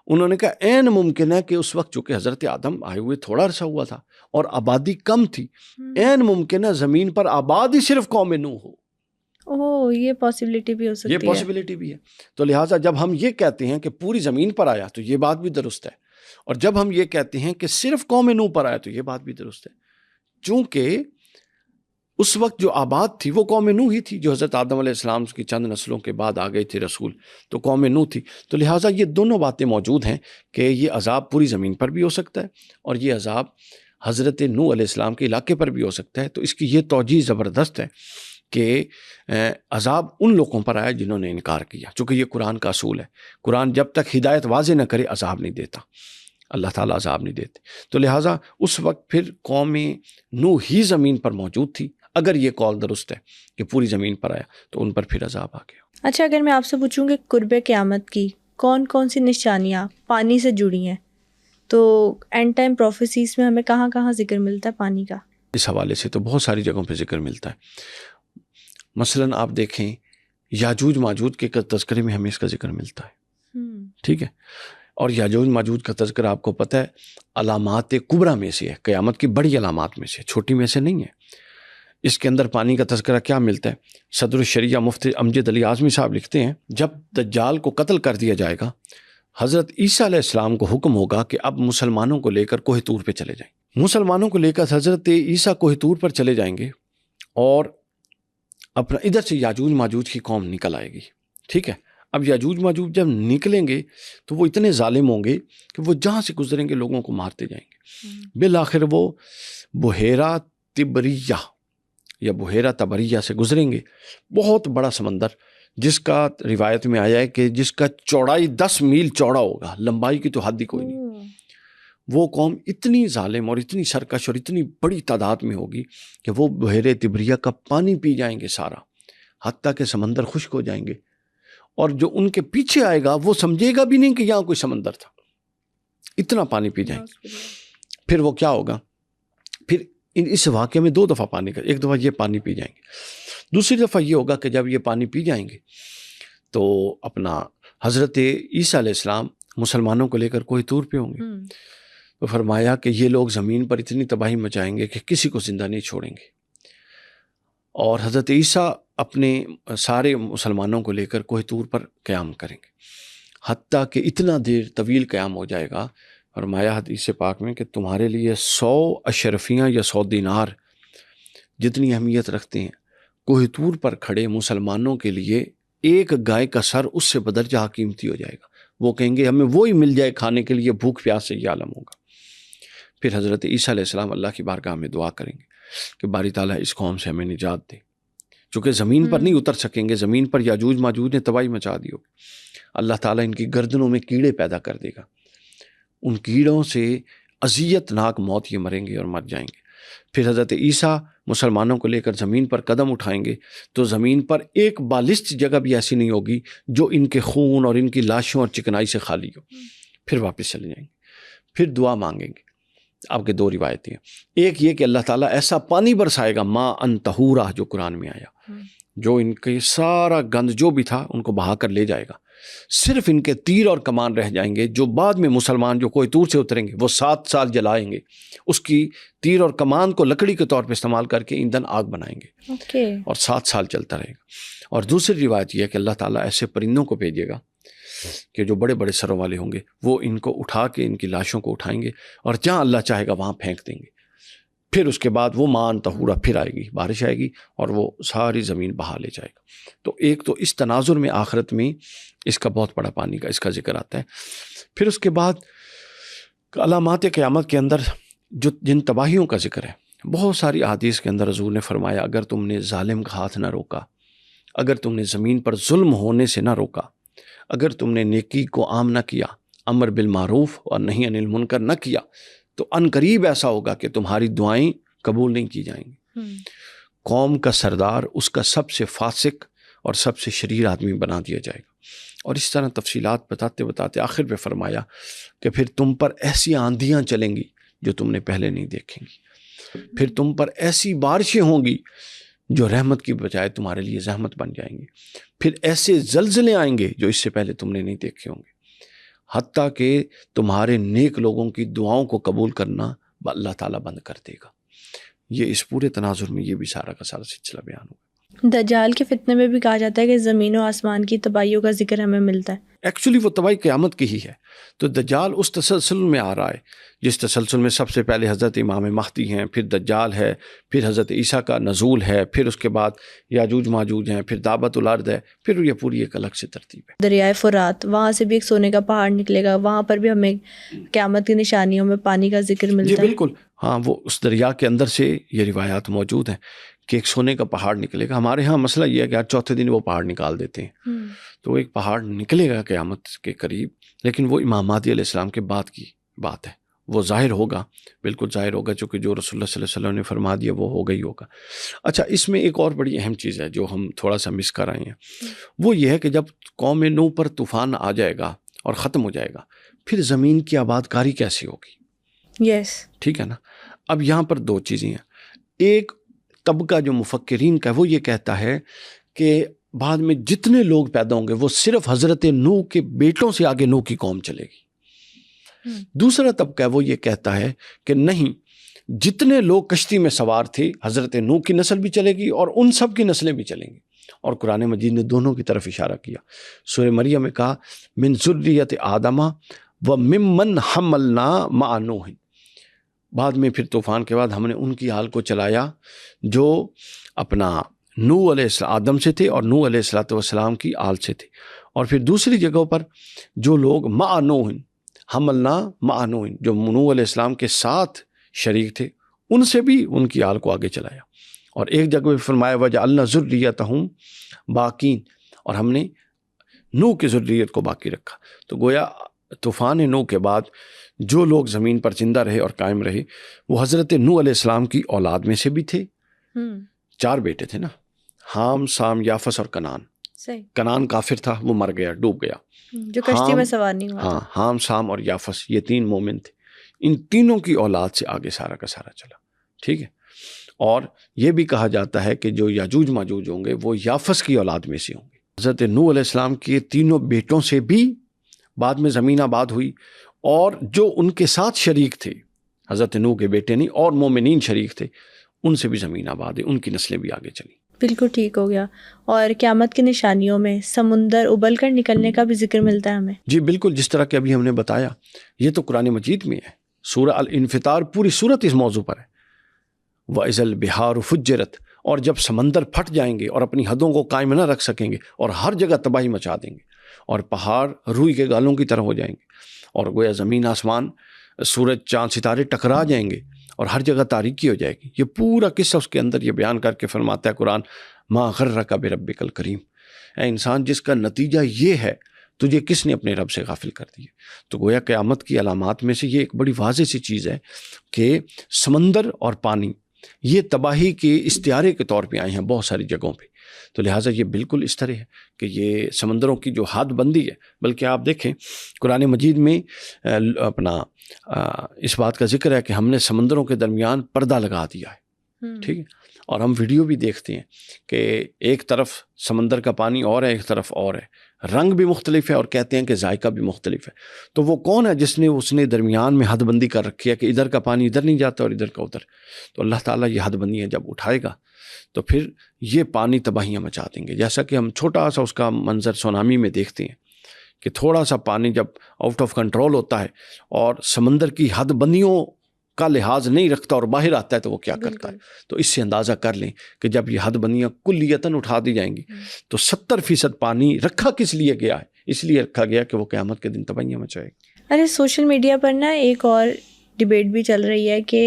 انہوں نے کہا عین ممکن ہے کہ اس وقت چونکہ حضرت آدم آئے ہوئے تھوڑا عرصہ ہوا تھا اور آبادی کم تھی، عین ممکن ہے زمین پر آبادی صرف قوم نوح ہو۔ یہ پاسبلٹی بھی ہو سکتی ہے، یہ پاسبلٹی بھی ہے۔ تو لہٰذا جب ہم یہ کہتے ہیں کہ پوری زمین پر آیا تو یہ بات بھی درست ہے، اور جب ہم یہ کہتے ہیں کہ صرف قوم نوح پر آیا تو یہ بات بھی درست ہے، چونکہ اس وقت جو آباد تھی وہ قوم نوح ہی تھی، جو حضرت آدم علیہ السلام کی چند نسلوں کے بعد آ گئے تھے رسول، تو قوم نوح تھی۔ تو لہٰذا یہ دونوں باتیں موجود ہیں کہ یہ عذاب پوری زمین پر بھی ہو سکتا ہے اور یہ عذاب حضرت نوح علیہ السلام کے علاقے پر بھی ہو سکتا ہے۔ تو اس کی یہ توجیہ زبردست ہے کہ عذاب ان لوگوں پر آیا جنہوں نے انکار کیا، چونکہ یہ قرآن کا اصول ہے، قرآن جب تک ہدایت واضح نہ کرے عذاب نہیں دیتا، اللہ تعالیٰ عذاب نہیں دیتے۔ تو لہٰذا اس وقت پھر قوم نوح ہی زمین پر موجود تھی، اگر یہ قول درست ہے کہ پوری زمین پر آیا تو ان پر پھر عذاب آ گیا۔ اچھا، اگر میں آپ سے پوچھوں کہ قرب قیامت کی کون کون سی نشانیاں پانی سے جڑی ہیں، تو اینڈ ٹائم پروفیسیز میں ہمیں کہاں کہاں ذکر ملتا ہے پانی کا؟ اس حوالے سے تو بہت ساری جگہوں پہ ذکر ملتا ہے، مثلاً آپ دیکھیں یاجوج ماجوج کے تذکرے میں ہمیں اس کا ذکر ملتا ہے، ٹھیک ہے، اور یاجوج ماجوج کا تذکرہ آپ کو پتہ ہے علامات کبریٰ میں سے ہے، قیامت کی بڑی علامات میں سے، چھوٹی میں سے نہیں ہے۔ اس کے اندر پانی کا تذکرہ کیا ملتا ہے؟ صدر الشریعہ مفتی امجد علی اعظمی صاحب لکھتے ہیں جب دجال کو قتل کر دیا جائے گا، حضرت عیسیٰ علیہ السلام کو حکم ہوگا کہ اب مسلمانوں کو لے کر کوہ طور پہ چلے جائیں۔ مسلمانوں کو لے کر حضرت عیسیٰ کوہ طور پر چلے جائیں گے اور اپنا ادھر سے یاجوج ماجوج کی قوم نکل آئے گی، ٹھیک ہے۔ اب یاجوج ماجوج جب نکلیں گے تو وہ اتنے ظالم ہوں گے کہ وہ جہاں سے گزریں گے لوگوں کو مارتے جائیں گے، بالآخر وہ بحیرہ تبریہ یا بحیرہ تبریہ سے گزریں گے، بہت بڑا سمندر جس کا روایت میں آیا ہے کہ جس کا چوڑائی 10 میل چوڑا ہوگا، لمبائی کی تو حد ہی کوئی نہیں۔ وہ قوم اتنی ظالم اور اتنی سرکش اور اتنی بڑی تعداد میں ہوگی کہ وہ بحیرہ تبریہ کا پانی پی جائیں گے سارا، حتیٰ کہ سمندر خشک ہو جائیں گے، اور جو ان کے پیچھے آئے گا وہ سمجھے گا بھی نہیں کہ یہاں کوئی سمندر تھا، اتنا پانی پی جائیں گے۔ پھر وہ کیا ہوگا؟ پھر اس واقعے میں 2 دفعہ پانی کا، ایک دفعہ یہ پانی پی جائیں گے، دوسری دفعہ یہ ہوگا کہ جب یہ پانی پی جائیں گے تو اپنا حضرت عیسیٰ علیہ السلام مسلمانوں کو لے کر کوہ طور پہ ہوں گے، تو فرمایا کہ یہ لوگ زمین پر اتنی تباہی مچائیں گے کہ کسی کو زندہ نہیں چھوڑیں گے، اور حضرت عیسیٰ اپنے سارے مسلمانوں کو لے کر کوہ طور پر قیام کریں گے، حتیٰ کہ اتنا دیر طویل قیام ہو جائے گا، فرمایا حدیث پاک میں کہ تمہارے لیے 100 اشرفیاں یا 100 دینار جتنی اہمیت رکھتے ہیں، کوہ طور پر کھڑے مسلمانوں کے لیے ایک گائے کا سر اس سے بدرجہ قیمتی ہو جائے گا، وہ کہیں گے ہمیں وہی مل جائے کھانے کے لیے، بھوک پیاس سے یہ عالم ہوگا۔ پھر حضرت عیسیٰ علیہ السلام اللہ کی بارگاہ میں دعا کریں گے کہ باری تعالیٰ اس قوم سے ہمیں نجات دے، چونکہ زمین پر نہیں اتر سکیں گے، زمین پر یاجوج ماجوج نے تباہی مچا دی ہوگی، اللہ تعالیٰ ان کی گردنوں میں کیڑے پیدا کر دے گا، ان کیڑوں سے اذیت ناک موت یہ مریں گے اور مر جائیں گے۔ پھر حضرت عیسیٰ مسلمانوں کو لے کر زمین پر قدم اٹھائیں گے تو زمین پر ایک بالشت جگہ بھی ایسی نہیں ہوگی جو ان کے خون اور ان کی لاشوں اور چکنائی سے خالی ہو۔ پھر واپس چلے جائیں گے، پھر دعا مانگیں گے۔ آپ کے 2 روایتیں ہیں، ایک یہ کہ اللہ تعالیٰ ایسا پانی برسائے گا ماء طہورا، جو قرآن میں آیا، جو ان کے سارا گند جو بھی تھا ان کو بہا کر لے جائے گا، صرف ان کے تیر اور کمان رہ جائیں گے، جو بعد میں مسلمان جو کوہ طور سے اتریں گے وہ 7 سال جلائیں گے، اس کی تیر اور کمان کو لکڑی کے طور پہ استعمال کر کے ایندھن آگ بنائیں گے، اور 7 سال چلتا رہے گا۔ اور دوسری روایت یہ ہے کہ اللہ تعالیٰ ایسے پرندوں کو بھیجے گا کہ جو بڑے بڑے سروں والے ہوں گے، وہ ان کو اٹھا کے ان کی لاشوں کو اٹھائیں گے اور جہاں اللہ چاہے گا وہاں پھینک دیں گے، پھر اس کے بعد وہ ماء طہورا پھر آئے گی، بارش آئے گی اور وہ ساری زمین بہا لے جائے گا۔ تو ایک تو اس تناظر میں آخرت میں اس کا بہت بڑا پانی کا اس کا ذکر آتا ہے۔ پھر اس کے بعد علامات قیامت کے اندر جو جن تباہیوں کا ذکر ہے بہت ساری احادیث کے اندر حضور نے فرمایا اگر تم نے ظالم کا ہاتھ نہ روکا، اگر تم نے زمین پر ظلم ہونے سے نہ روکا، اگر تم نے نیکی کو عام نہ کیا، امر بالمعروف اور نہی عن المنکر نہ کیا، تو ان قریب ایسا ہوگا کہ تمہاری دعائیں قبول نہیں کی جائیں گی۔ قوم کا سردار اس کا سب سے فاسق اور سب سے شریر آدمی بنا دیا جائے گا۔ اور اس طرح تفصیلات بتاتے بتاتے آخر پہ فرمایا کہ پھر تم پر ایسی آندھیاں چلیں گی جو تم نے پہلے نہیں دیکھیں گی، پھر تم پر ایسی بارشیں ہوں گی جو رحمت کی بجائے تمہارے لیے زحمت بن جائیں گی، پھر ایسے زلزلے آئیں گے جو اس سے پہلے تم نے نہیں دیکھے ہوں گے، حتیٰ کہ تمہارے نیک لوگوں کی دعاؤں کو قبول کرنا اللہ تعالیٰ بند کر دے گا۔ یہ اس پورے تناظر میں یہ بھی سارا کا سارا سلسلہ بیان ہوا۔ دجال کے فتنے میں بھی کہا جاتا ہے کہ زمین و آسمان کی تباہیوں کا ذکر ہمیں ملتا ہے۔ ایکچولی وہ تباہی قیامت کی ہی ہے، تو دجال اس تسلسل میں آ رہا ہے جس تسلسل میں سب سے پہلے حضرت امام مہدی ہیں، پھر دجال ہے، پھر حضرت عیسیٰ کا نزول ہے، پھر اس کے بعد یاجوج ماجوج ہیں، پھر دعوت الارض ہے، پھر یہ پوری ایک الگ سے ترتیب ہے۔ دریائے فرات، وہاں سے بھی ایک سونے کا پہاڑ نکلے گا، وہاں پر بھی ہمیں قیامت کی نشانیوں میں پانی کا ذکر ملتا ہے۔ جی بالکل، ہاں، وہ اس دریا کے اندر سے یہ روایات موجود ہیں کہ ایک سونے کا پہاڑ نکلے گا۔ ہمارے ہاں مسئلہ یہ ہے کہ چوتھے دن وہ پہاڑ نکال دیتے ہیں، تو ایک پہاڑ نکلے گا قیامت کے قریب، لیکن وہ امام مہدی علیہ السلام کے بعد کی بات ہے، وہ ظاہر ہوگا، بالکل ظاہر ہوگا، چونکہ جو رسول اللہ صلی اللہ علیہ وسلم نے فرما دیا وہ ہوگا ہی ہوگا۔ اچھا، اس میں ایک اور بڑی اہم چیز ہے جو ہم تھوڑا سا مس کر آئے ہیں، وہ یہ ہے کہ جب قوم نوح پر طوفان آ جائے گا اور ختم ہو جائے گا، پھر زمین کی آباد کاری کیسی ہوگی؟ یس، ٹھیک ہے نا۔ اب یہاں پر دو چیزیں ہیں، ایک طبقہ جو مفکرین کا وہ یہ کہتا ہے کہ بعد میں جتنے لوگ پیدا ہوں گے وہ صرف حضرت نوح کے بیٹوں سے آگے نوح کی قوم چلے گی۔ دوسرا طبقہ وہ یہ کہتا ہے کہ نہیں، جتنے لوگ کشتی میں سوار تھے حضرت نوح کی نسل بھی چلے گی اور ان سب کی نسلیں بھی چلیں گی، اور قرآن مجید نے دونوں کی طرف اشارہ کیا۔ سورہ مریم میں کہا من ذریت آدم و ممن حملنا مع نوح، بعد میں پھر طوفان کے بعد ہم نے ان کی آل کو چلایا جو اپنا نوح علیہ السلام آدم سے تھے اور نوح علیہ السلام کی آل سے تھے، اور پھر دوسری جگہوں پر جو لوگ مع نوح حملنا مع نوح، جو نوح علیہ السلام کے ساتھ شریک تھے، ان سے بھی ان کی آل کو آگے چلایا، اور ایک جگہ پہ فرمایا وجعلنا ذریتہم باقین، اور ہم نے نوح کی ذریت کو باقی رکھا۔ تو گویا طوفان نوح کے بعد جو لوگ زمین پر زندہ رہے اور قائم رہے وہ حضرت نوح علیہ السلام کی اولاد میں سے بھی تھے۔ 4 بیٹے تھے نا، حام، سام، یافس اور کنان۔ صحیح، کنان کافر تھا، وہ مر گیا، ڈوب گیا۔ جو کشتی میں سوار نہیں ہوا۔ ہاں، حام، سام اور یافس، یہ 3 مومن تھے، ان تینوں کی اولاد سے آگے سارا کا سارا چلا، ٹھیک ہے۔ اور یہ بھی کہا جاتا ہے کہ جو یاجوج ماجوج ہوں گے وہ یافس کی اولاد میں سے ہوں گے۔ حضرت نوح علیہ السلام کے 3 بیٹوں سے بھی بعد میں زمین آباد ہوئی، اور جو ان کے ساتھ شریک تھے، حضرت نوح کے بیٹے نہیں اور مومنین شریک تھے، ان سے بھی زمین آباد ہے، ان کی نسلیں بھی آگے چلی۔ بالکل ٹھیک ہو گیا۔ اور قیامت کی نشانیوں میں سمندر ابل کر نکلنے کا بھی ذکر ملتا ہے ہمیں۔ جی بالکل، جس طرح کہ ابھی ہم نے بتایا، یہ تو قرآن مجید میں ہے، سورہ الانفطار پوری صورت اس موضوع پر ہے۔ وَإِذَا الْبِحَارُ فُجِّرَتْ، اور جب سمندر پھٹ جائیں گے اور اپنی حدوں کو قائم نہ رکھ سکیں گے اور ہر جگہ تباہی مچا دیں گے، اور پہاڑ روئی کے گالوں کی طرح ہو جائیں گے، اور گویا زمین آسمان، سورج چاند ستارے ٹکرا جائیں گے اور ہر جگہ تاریکی ہو جائے گی۔ یہ پورا قصہ اس کے اندر یہ بیان کر کے فرماتا ہے قرآن ما غرک بربک الکریم، اے انسان جس کا نتیجہ یہ ہے، تجھے کس نے اپنے رب سے غافل کر دیا۔ تو گویا قیامت کی علامات میں سے یہ ایک بڑی واضح سی چیز ہے کہ سمندر اور پانی یہ تباہی کے استعارے کے طور پہ آئے ہیں بہت ساری جگہوں پہ، تو لہٰذا یہ بالکل اس طرح ہے کہ یہ سمندروں کی جو حد بندی ہے، بلکہ آپ دیکھیں قرآن مجید میں اپنا اس بات کا ذکر ہے کہ ہم نے سمندروں کے درمیان پردہ لگا دیا ہے، ٹھیک ہے، اور ہم ویڈیو بھی دیکھتے ہیں کہ ایک طرف سمندر کا پانی اور ہے، ایک طرف اور ہے، رنگ بھی مختلف ہے، اور کہتے ہیں کہ ذائقہ بھی مختلف ہے۔ تو وہ کون ہے جس نے اس نے درمیان میں حد بندی کر رکھی ہے کہ ادھر کا پانی ادھر نہیں جاتا اور ادھر کا ادھر؟ تو اللہ تعالیٰ یہ حد بندیاں جب اٹھائے گا تو پھر یہ پانی تباہیاں مچا دیں گے، جیسا کہ ہم چھوٹا سا اس کا منظر سونامی میں دیکھتے ہیں کہ تھوڑا سا پانی جب آؤٹ آف کنٹرول ہوتا ہے اور سمندر کی حد بندیوں کا لحاظ نہیں رکھتا اور باہر آتا ہے تو وہ کیا کرتا ہے۔ تو اس سے اندازہ کر لیں کہ جب یہ حد بندیاں کلیتاً اٹھا دی جائیں گی تو 70% پانی رکھا کس لیے گیا ہے؟ اس لیے رکھا گیا کہ وہ قیامت کے دن تباہیاں مچائے گا۔ ارے سوشل میڈیا پر نا ایک اور ڈبیٹ بھی چل رہی ہے کہ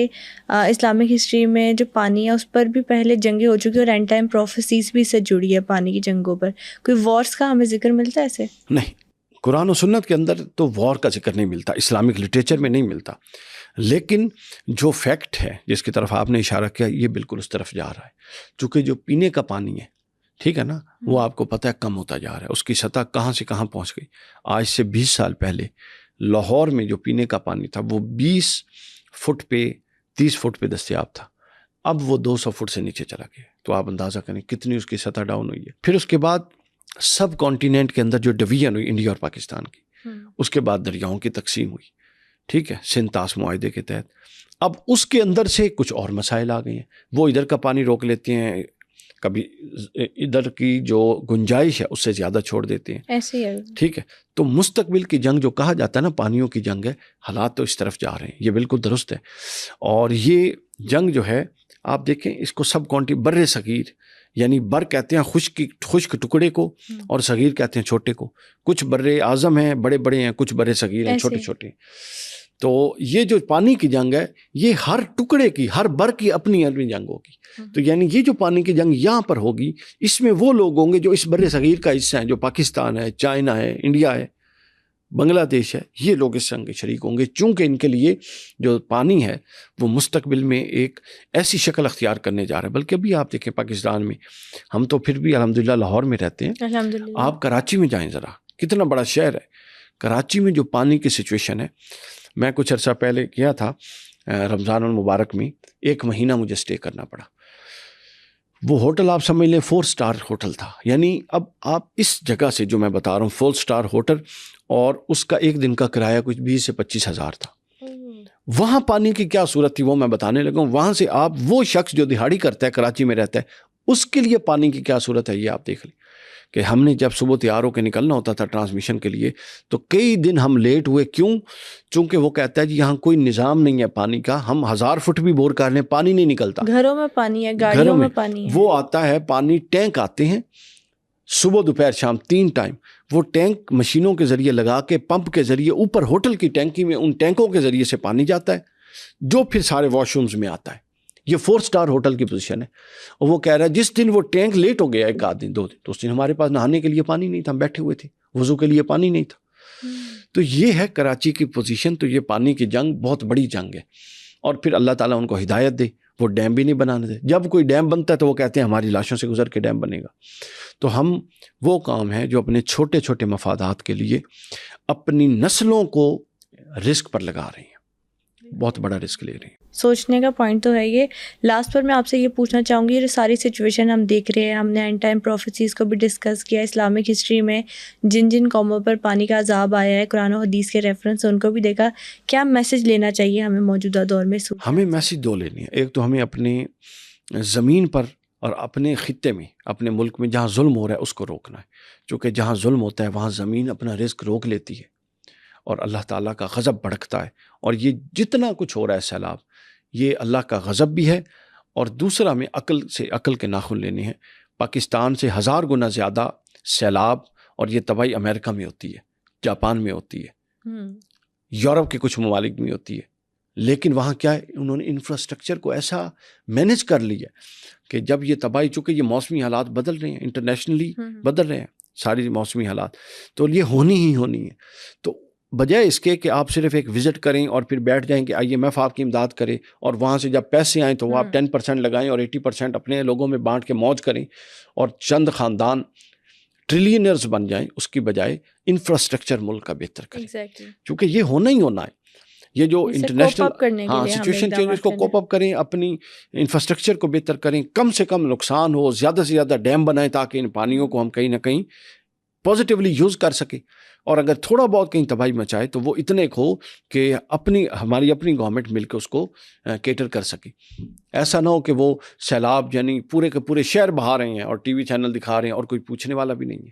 اسلامک ہسٹری میں جو پانی ہے اس پر بھی پہلے جنگیں ہو چکی اور اینڈ ٹائم پروفیسیز بھی سے جڑی ہے پانی کی جنگوں پر. کوئی وارس کا ہمیں ذکر ملتا ہے ایسے؟ نہیں، قرآن و سنت کے اندر تو وار کا ذکر نہیں ملتا، اسلامک لٹریچر میں نہیں ملتا. لیکن جو فیکٹ ہے جس کی طرف آپ نے اشارہ کیا یہ بالکل اس طرف جا رہا ہے. چونکہ جو پینے کا پانی ہے، ٹھیک ہے نا، وہ آپ کو پتہ ہے کم ہوتا جا رہا ہے. اس کی سطح کہاں سے کہاں پہنچ گئی. آج سے 20 سال پہلے لاہور میں جو پینے کا پانی تھا وہ 20 فٹ پہ 30 فٹ پہ دستیاب تھا. اب وہ 200 فٹ سے نیچے چلا گیا. تو آپ اندازہ کریں کتنی اس کی سطح ڈاؤن ہوئی ہے. پھر اس کے بعد سب کانٹیننٹ کے اندر جو ڈویژن ہوئی انڈیا اور پاکستان کی، اس کے بعد دریاؤں کی تقسیم ہوئی، ٹھیک ہے، سندھ طاس معاہدے کے تحت. اب اس کے اندر سے کچھ اور مسائل آ گئے ہیں. وہ ادھر کا پانی روک لیتے ہیں، کبھی ادھر کی جو گنجائش ہے اس سے زیادہ چھوڑ دیتے ہیں، ایسے ہے. ٹھیک ہے. تو مستقبل کی جنگ جو کہا جاتا ہے نا پانیوں کی جنگ ہے، حالات تو اس طرف جا رہے ہیں. یہ بالکل درست ہے. اور یہ جنگ جو ہے آپ دیکھیں اس کو سب بر صغیر، یعنی بر کہتے ہیں خشک ٹکڑے کو، اور صغیر کہتے ہیں چھوٹے کو. کچھ بر اعظم ہیں بڑے بڑے ہیں، کچھ بر صغیر ہیں چھوٹے چھوٹے ہیں. تو یہ جو پانی کی جنگ ہے یہ ہر ٹکڑے کی، ہر بر کی اپنی اپنی جنگ ہوگی. تو یعنی یہ جو پانی کی جنگ یہاں پر ہوگی اس میں وہ لوگ ہوں گے جو اس بر صغیر کا حصہ ہیں، جو پاکستان ہے، چائنا ہے، انڈیا ہے، بنگلہ دیش ہے. یہ لوگ اس جنگ کے شریک ہوں گے چونکہ ان کے لیے جو پانی ہے وہ مستقبل میں ایک ایسی شکل اختیار کرنے جا رہا ہے. بلکہ ابھی آپ دیکھیں پاکستان میں ہم تو پھر بھی الحمدللہ لاہور میں رہتے ہیں. الحمدللہ. آپ کراچی میں جائیں ذرا، کتنا بڑا شہر ہے. کراچی میں جو پانی کی سچویشن ہے، میں کچھ عرصہ پہلے کیا تھا رمضان المبارک میں، 1 مہینہ مجھے سٹے کرنا پڑا. وہ ہوٹل آپ سمجھ لیں 4 سٹار ہوٹل تھا. یعنی اب آپ اس جگہ سے جو میں بتا رہا ہوں 4 سٹار ہوٹل، اور اس کا ایک دن کا کرایہ کچھ 20 سے 25 ہزار تھا. وہاں پانی کی کیا صورت تھی وہ میں بتانے لگا ہوں. وہاں سے آپ وہ شخص جو دہاڑی کرتا ہے کراچی میں رہتا ہے اس کے لیے پانی کی کیا صورت ہے یہ آپ دیکھ لیں. کہ ہم نے جب صبح تیار ہو کے نکلنا ہوتا تھا ٹرانسمیشن کے لیے تو کئی دن ہم لیٹ ہوئے. کیوں؟ چونکہ وہ کہتا ہے جی یہاں کوئی نظام نہیں ہے پانی کا، ہم 1000 فٹ بھی بور کر لیں پانی نہیں نکلتا. گھروں میں پانی ہے، گاڑیوں میں پانی ہے. وہ آتا ہے پانی، ٹینک آتے ہیں صبح دوپہر شام 3 ٹائم. وہ ٹینک مشینوں کے ذریعے لگا کے پمپ کے ذریعے اوپر ہوٹل کی ٹینکی میں ان ٹینکوں کے ذریعے سے پانی جاتا ہے جو پھر سارے واش رومز میں آتا ہے. یہ 4 سٹار ہوٹل کی پوزیشن ہے. اور وہ کہہ رہا ہے جس دن وہ ٹینک لیٹ ہو گیا 1 آدھ دن 2 دن تو اس دن ہمارے پاس نہانے کے لیے پانی نہیں تھا، ہم بیٹھے ہوئے تھے، وضو کے لیے پانی نہیں تھا. تو یہ ہے کراچی کی پوزیشن. تو یہ پانی کی جنگ بہت بڑی جنگ ہے. اور پھر اللہ تعالیٰ ان کو ہدایت دے، وہ ڈیم بھی نہیں بنانے دے. جب کوئی ڈیم بنتا ہے تو وہ کہتے ہیں ہماری لاشوں سے گزر کے ڈیم بنے گا. تو ہم وہ کام ہے جو اپنے چھوٹے چھوٹے مفادات کے لیے اپنی نسلوں کو رسک پر لگا رہے ہیں، بہت بڑا رسک لے رہے ہیں. سوچنے کا پوائنٹ تو ہے یہ. لاسٹ پر میں آپ سے یہ پوچھنا چاہوں گی، یہ ساری سچویشن ہم دیکھ رہے ہیں، ہم نے اینڈ ٹائم پروفیسیز کو بھی ڈسکس کیا، اسلامک ہسٹری میں جن جن قوموں پر پانی کا عذاب آیا ہے قرآن و حدیث کے ریفرنس ان کو بھی دیکھا. کیا میسج لینا چاہیے ہمیں موجودہ دور میں؟ ہمیں میسج 2 لینی ہے. ایک تو ہمیں اپنے زمین پر اور اپنے خطے میں، اپنے ملک میں جہاں ظلم ہو رہا ہے اس کو روکنا ہے. چونکہ جہاں ظلم ہوتا ہے وہاں زمین اپنا رزق روک لیتی ہے اور اللہ تعالیٰ کا غضب بھڑکتا ہے. اور یہ جتنا کچھ ہو رہا ہے سیلاب، یہ اللہ کا غضب بھی ہے. اور دوسرا ہمیں عقل کے ناخن لینے ہیں. پاکستان سے 1000 گنا زیادہ سیلاب اور یہ تباہی امریکہ میں ہوتی ہے، جاپان میں ہوتی ہے، یورپ کے کچھ ممالک میں ہوتی ہے. لیکن وہاں کیا ہے، انہوں نے انفراسٹرکچر کو ایسا مینج کر لیا کہ جب یہ تباہی، چونکہ یہ موسمی حالات بدل رہے ہیں، انٹرنیشنلی بدل رہے ہیں ساری موسمی حالات، تو یہ ہونی ہی ہونی ہے. تو بجائے اس کے کہ آپ صرف ایک وزٹ کریں اور پھر بیٹھ جائیں کہ آئی ایم ایف آپ کی امداد کرے اور وہاں سے جب پیسے آئیں تو وہ آپ 10% لگائیں اور 80% اپنے لوگوں میں بانٹ کے موج کریں اور چند خاندان ٹریلینرز بن جائیں، اس کی بجائے انفراسٹرکچر ملک کا بہتر کریں. کیونکہ یہ ہونا ہی ہونا ہے. یہ جو انٹرنیشنل سچویشن چینج، اس کو کوپ اپ کریں، اپنی انفراسٹرکچر کو بہتر کریں، کم سے کم نقصان ہو، زیادہ سے زیادہ ڈیم بنائیں تاکہ ان پانیوں کو ہم کہیں نہ کہیں پازیٹیولی یوز کر سکیں. اور اگر تھوڑا بہت کہیں تباہی مچائے تو وہ اتنے ہو کہ ہماری اپنی گورنمنٹ مل کے اس کو کیٹر کر سکے. ایسا نہ ہو کہ وہ سیلاب یعنی پورے کے پورے شہر بہا رہے ہیں اور ٹی وی چینل دکھا رہے ہیں اور کوئی پوچھنے والا بھی نہیں ہے،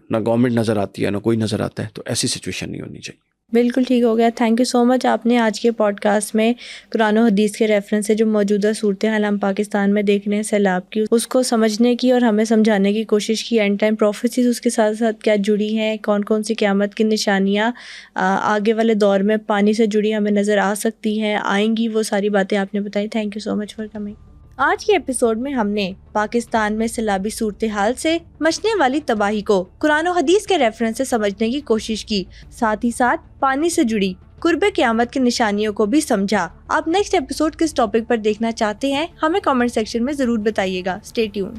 نہ گورنمنٹ نظر آتی ہے نہ کوئی نظر آتا ہے. تو ایسی سچویشن نہیں ہونی چاہیے. بالکل ٹھیک ہو گیا. تھینک یو سو مچ. آپ نے آج کے پوڈ کاسٹ میں قرآن و حدیث کے ریفرنس سے جو موجودہ صورتحال ہم پاکستان میں دیکھ رہے ہیں سیلاب کی، اس کو سمجھنے کی اور ہمیں سمجھانے کی کوشش کی. اینڈ ٹائم پروفیسیز اس کے ساتھ ساتھ کیا جڑی ہیں، کون کون سی قیامت کی نشانیاں آگے والے دور میں پانی سے جڑی ہمیں نظر آ سکتی ہیں، آئیں گی، وہ ساری باتیں آپ نے بتائی. Thank you so much for coming. آج کے ایپیسوڈ میں ہم نے پاکستان میں سیلابی صورتحال سے مچنے والی تباہی کو قرآن و حدیث کے ریفرنس سے سمجھنے کی کوشش کی، ساتھ ہی ساتھ پانی سے جڑی قرب قیامت کی نشانیوں کو بھی سمجھا. آپ نیکسٹ ایپیسوڈ کس ٹاپک پر دیکھنا چاہتے ہیں ہمیں کامنٹ سیکشن میں ضرور بتائیے گا. Stay tune.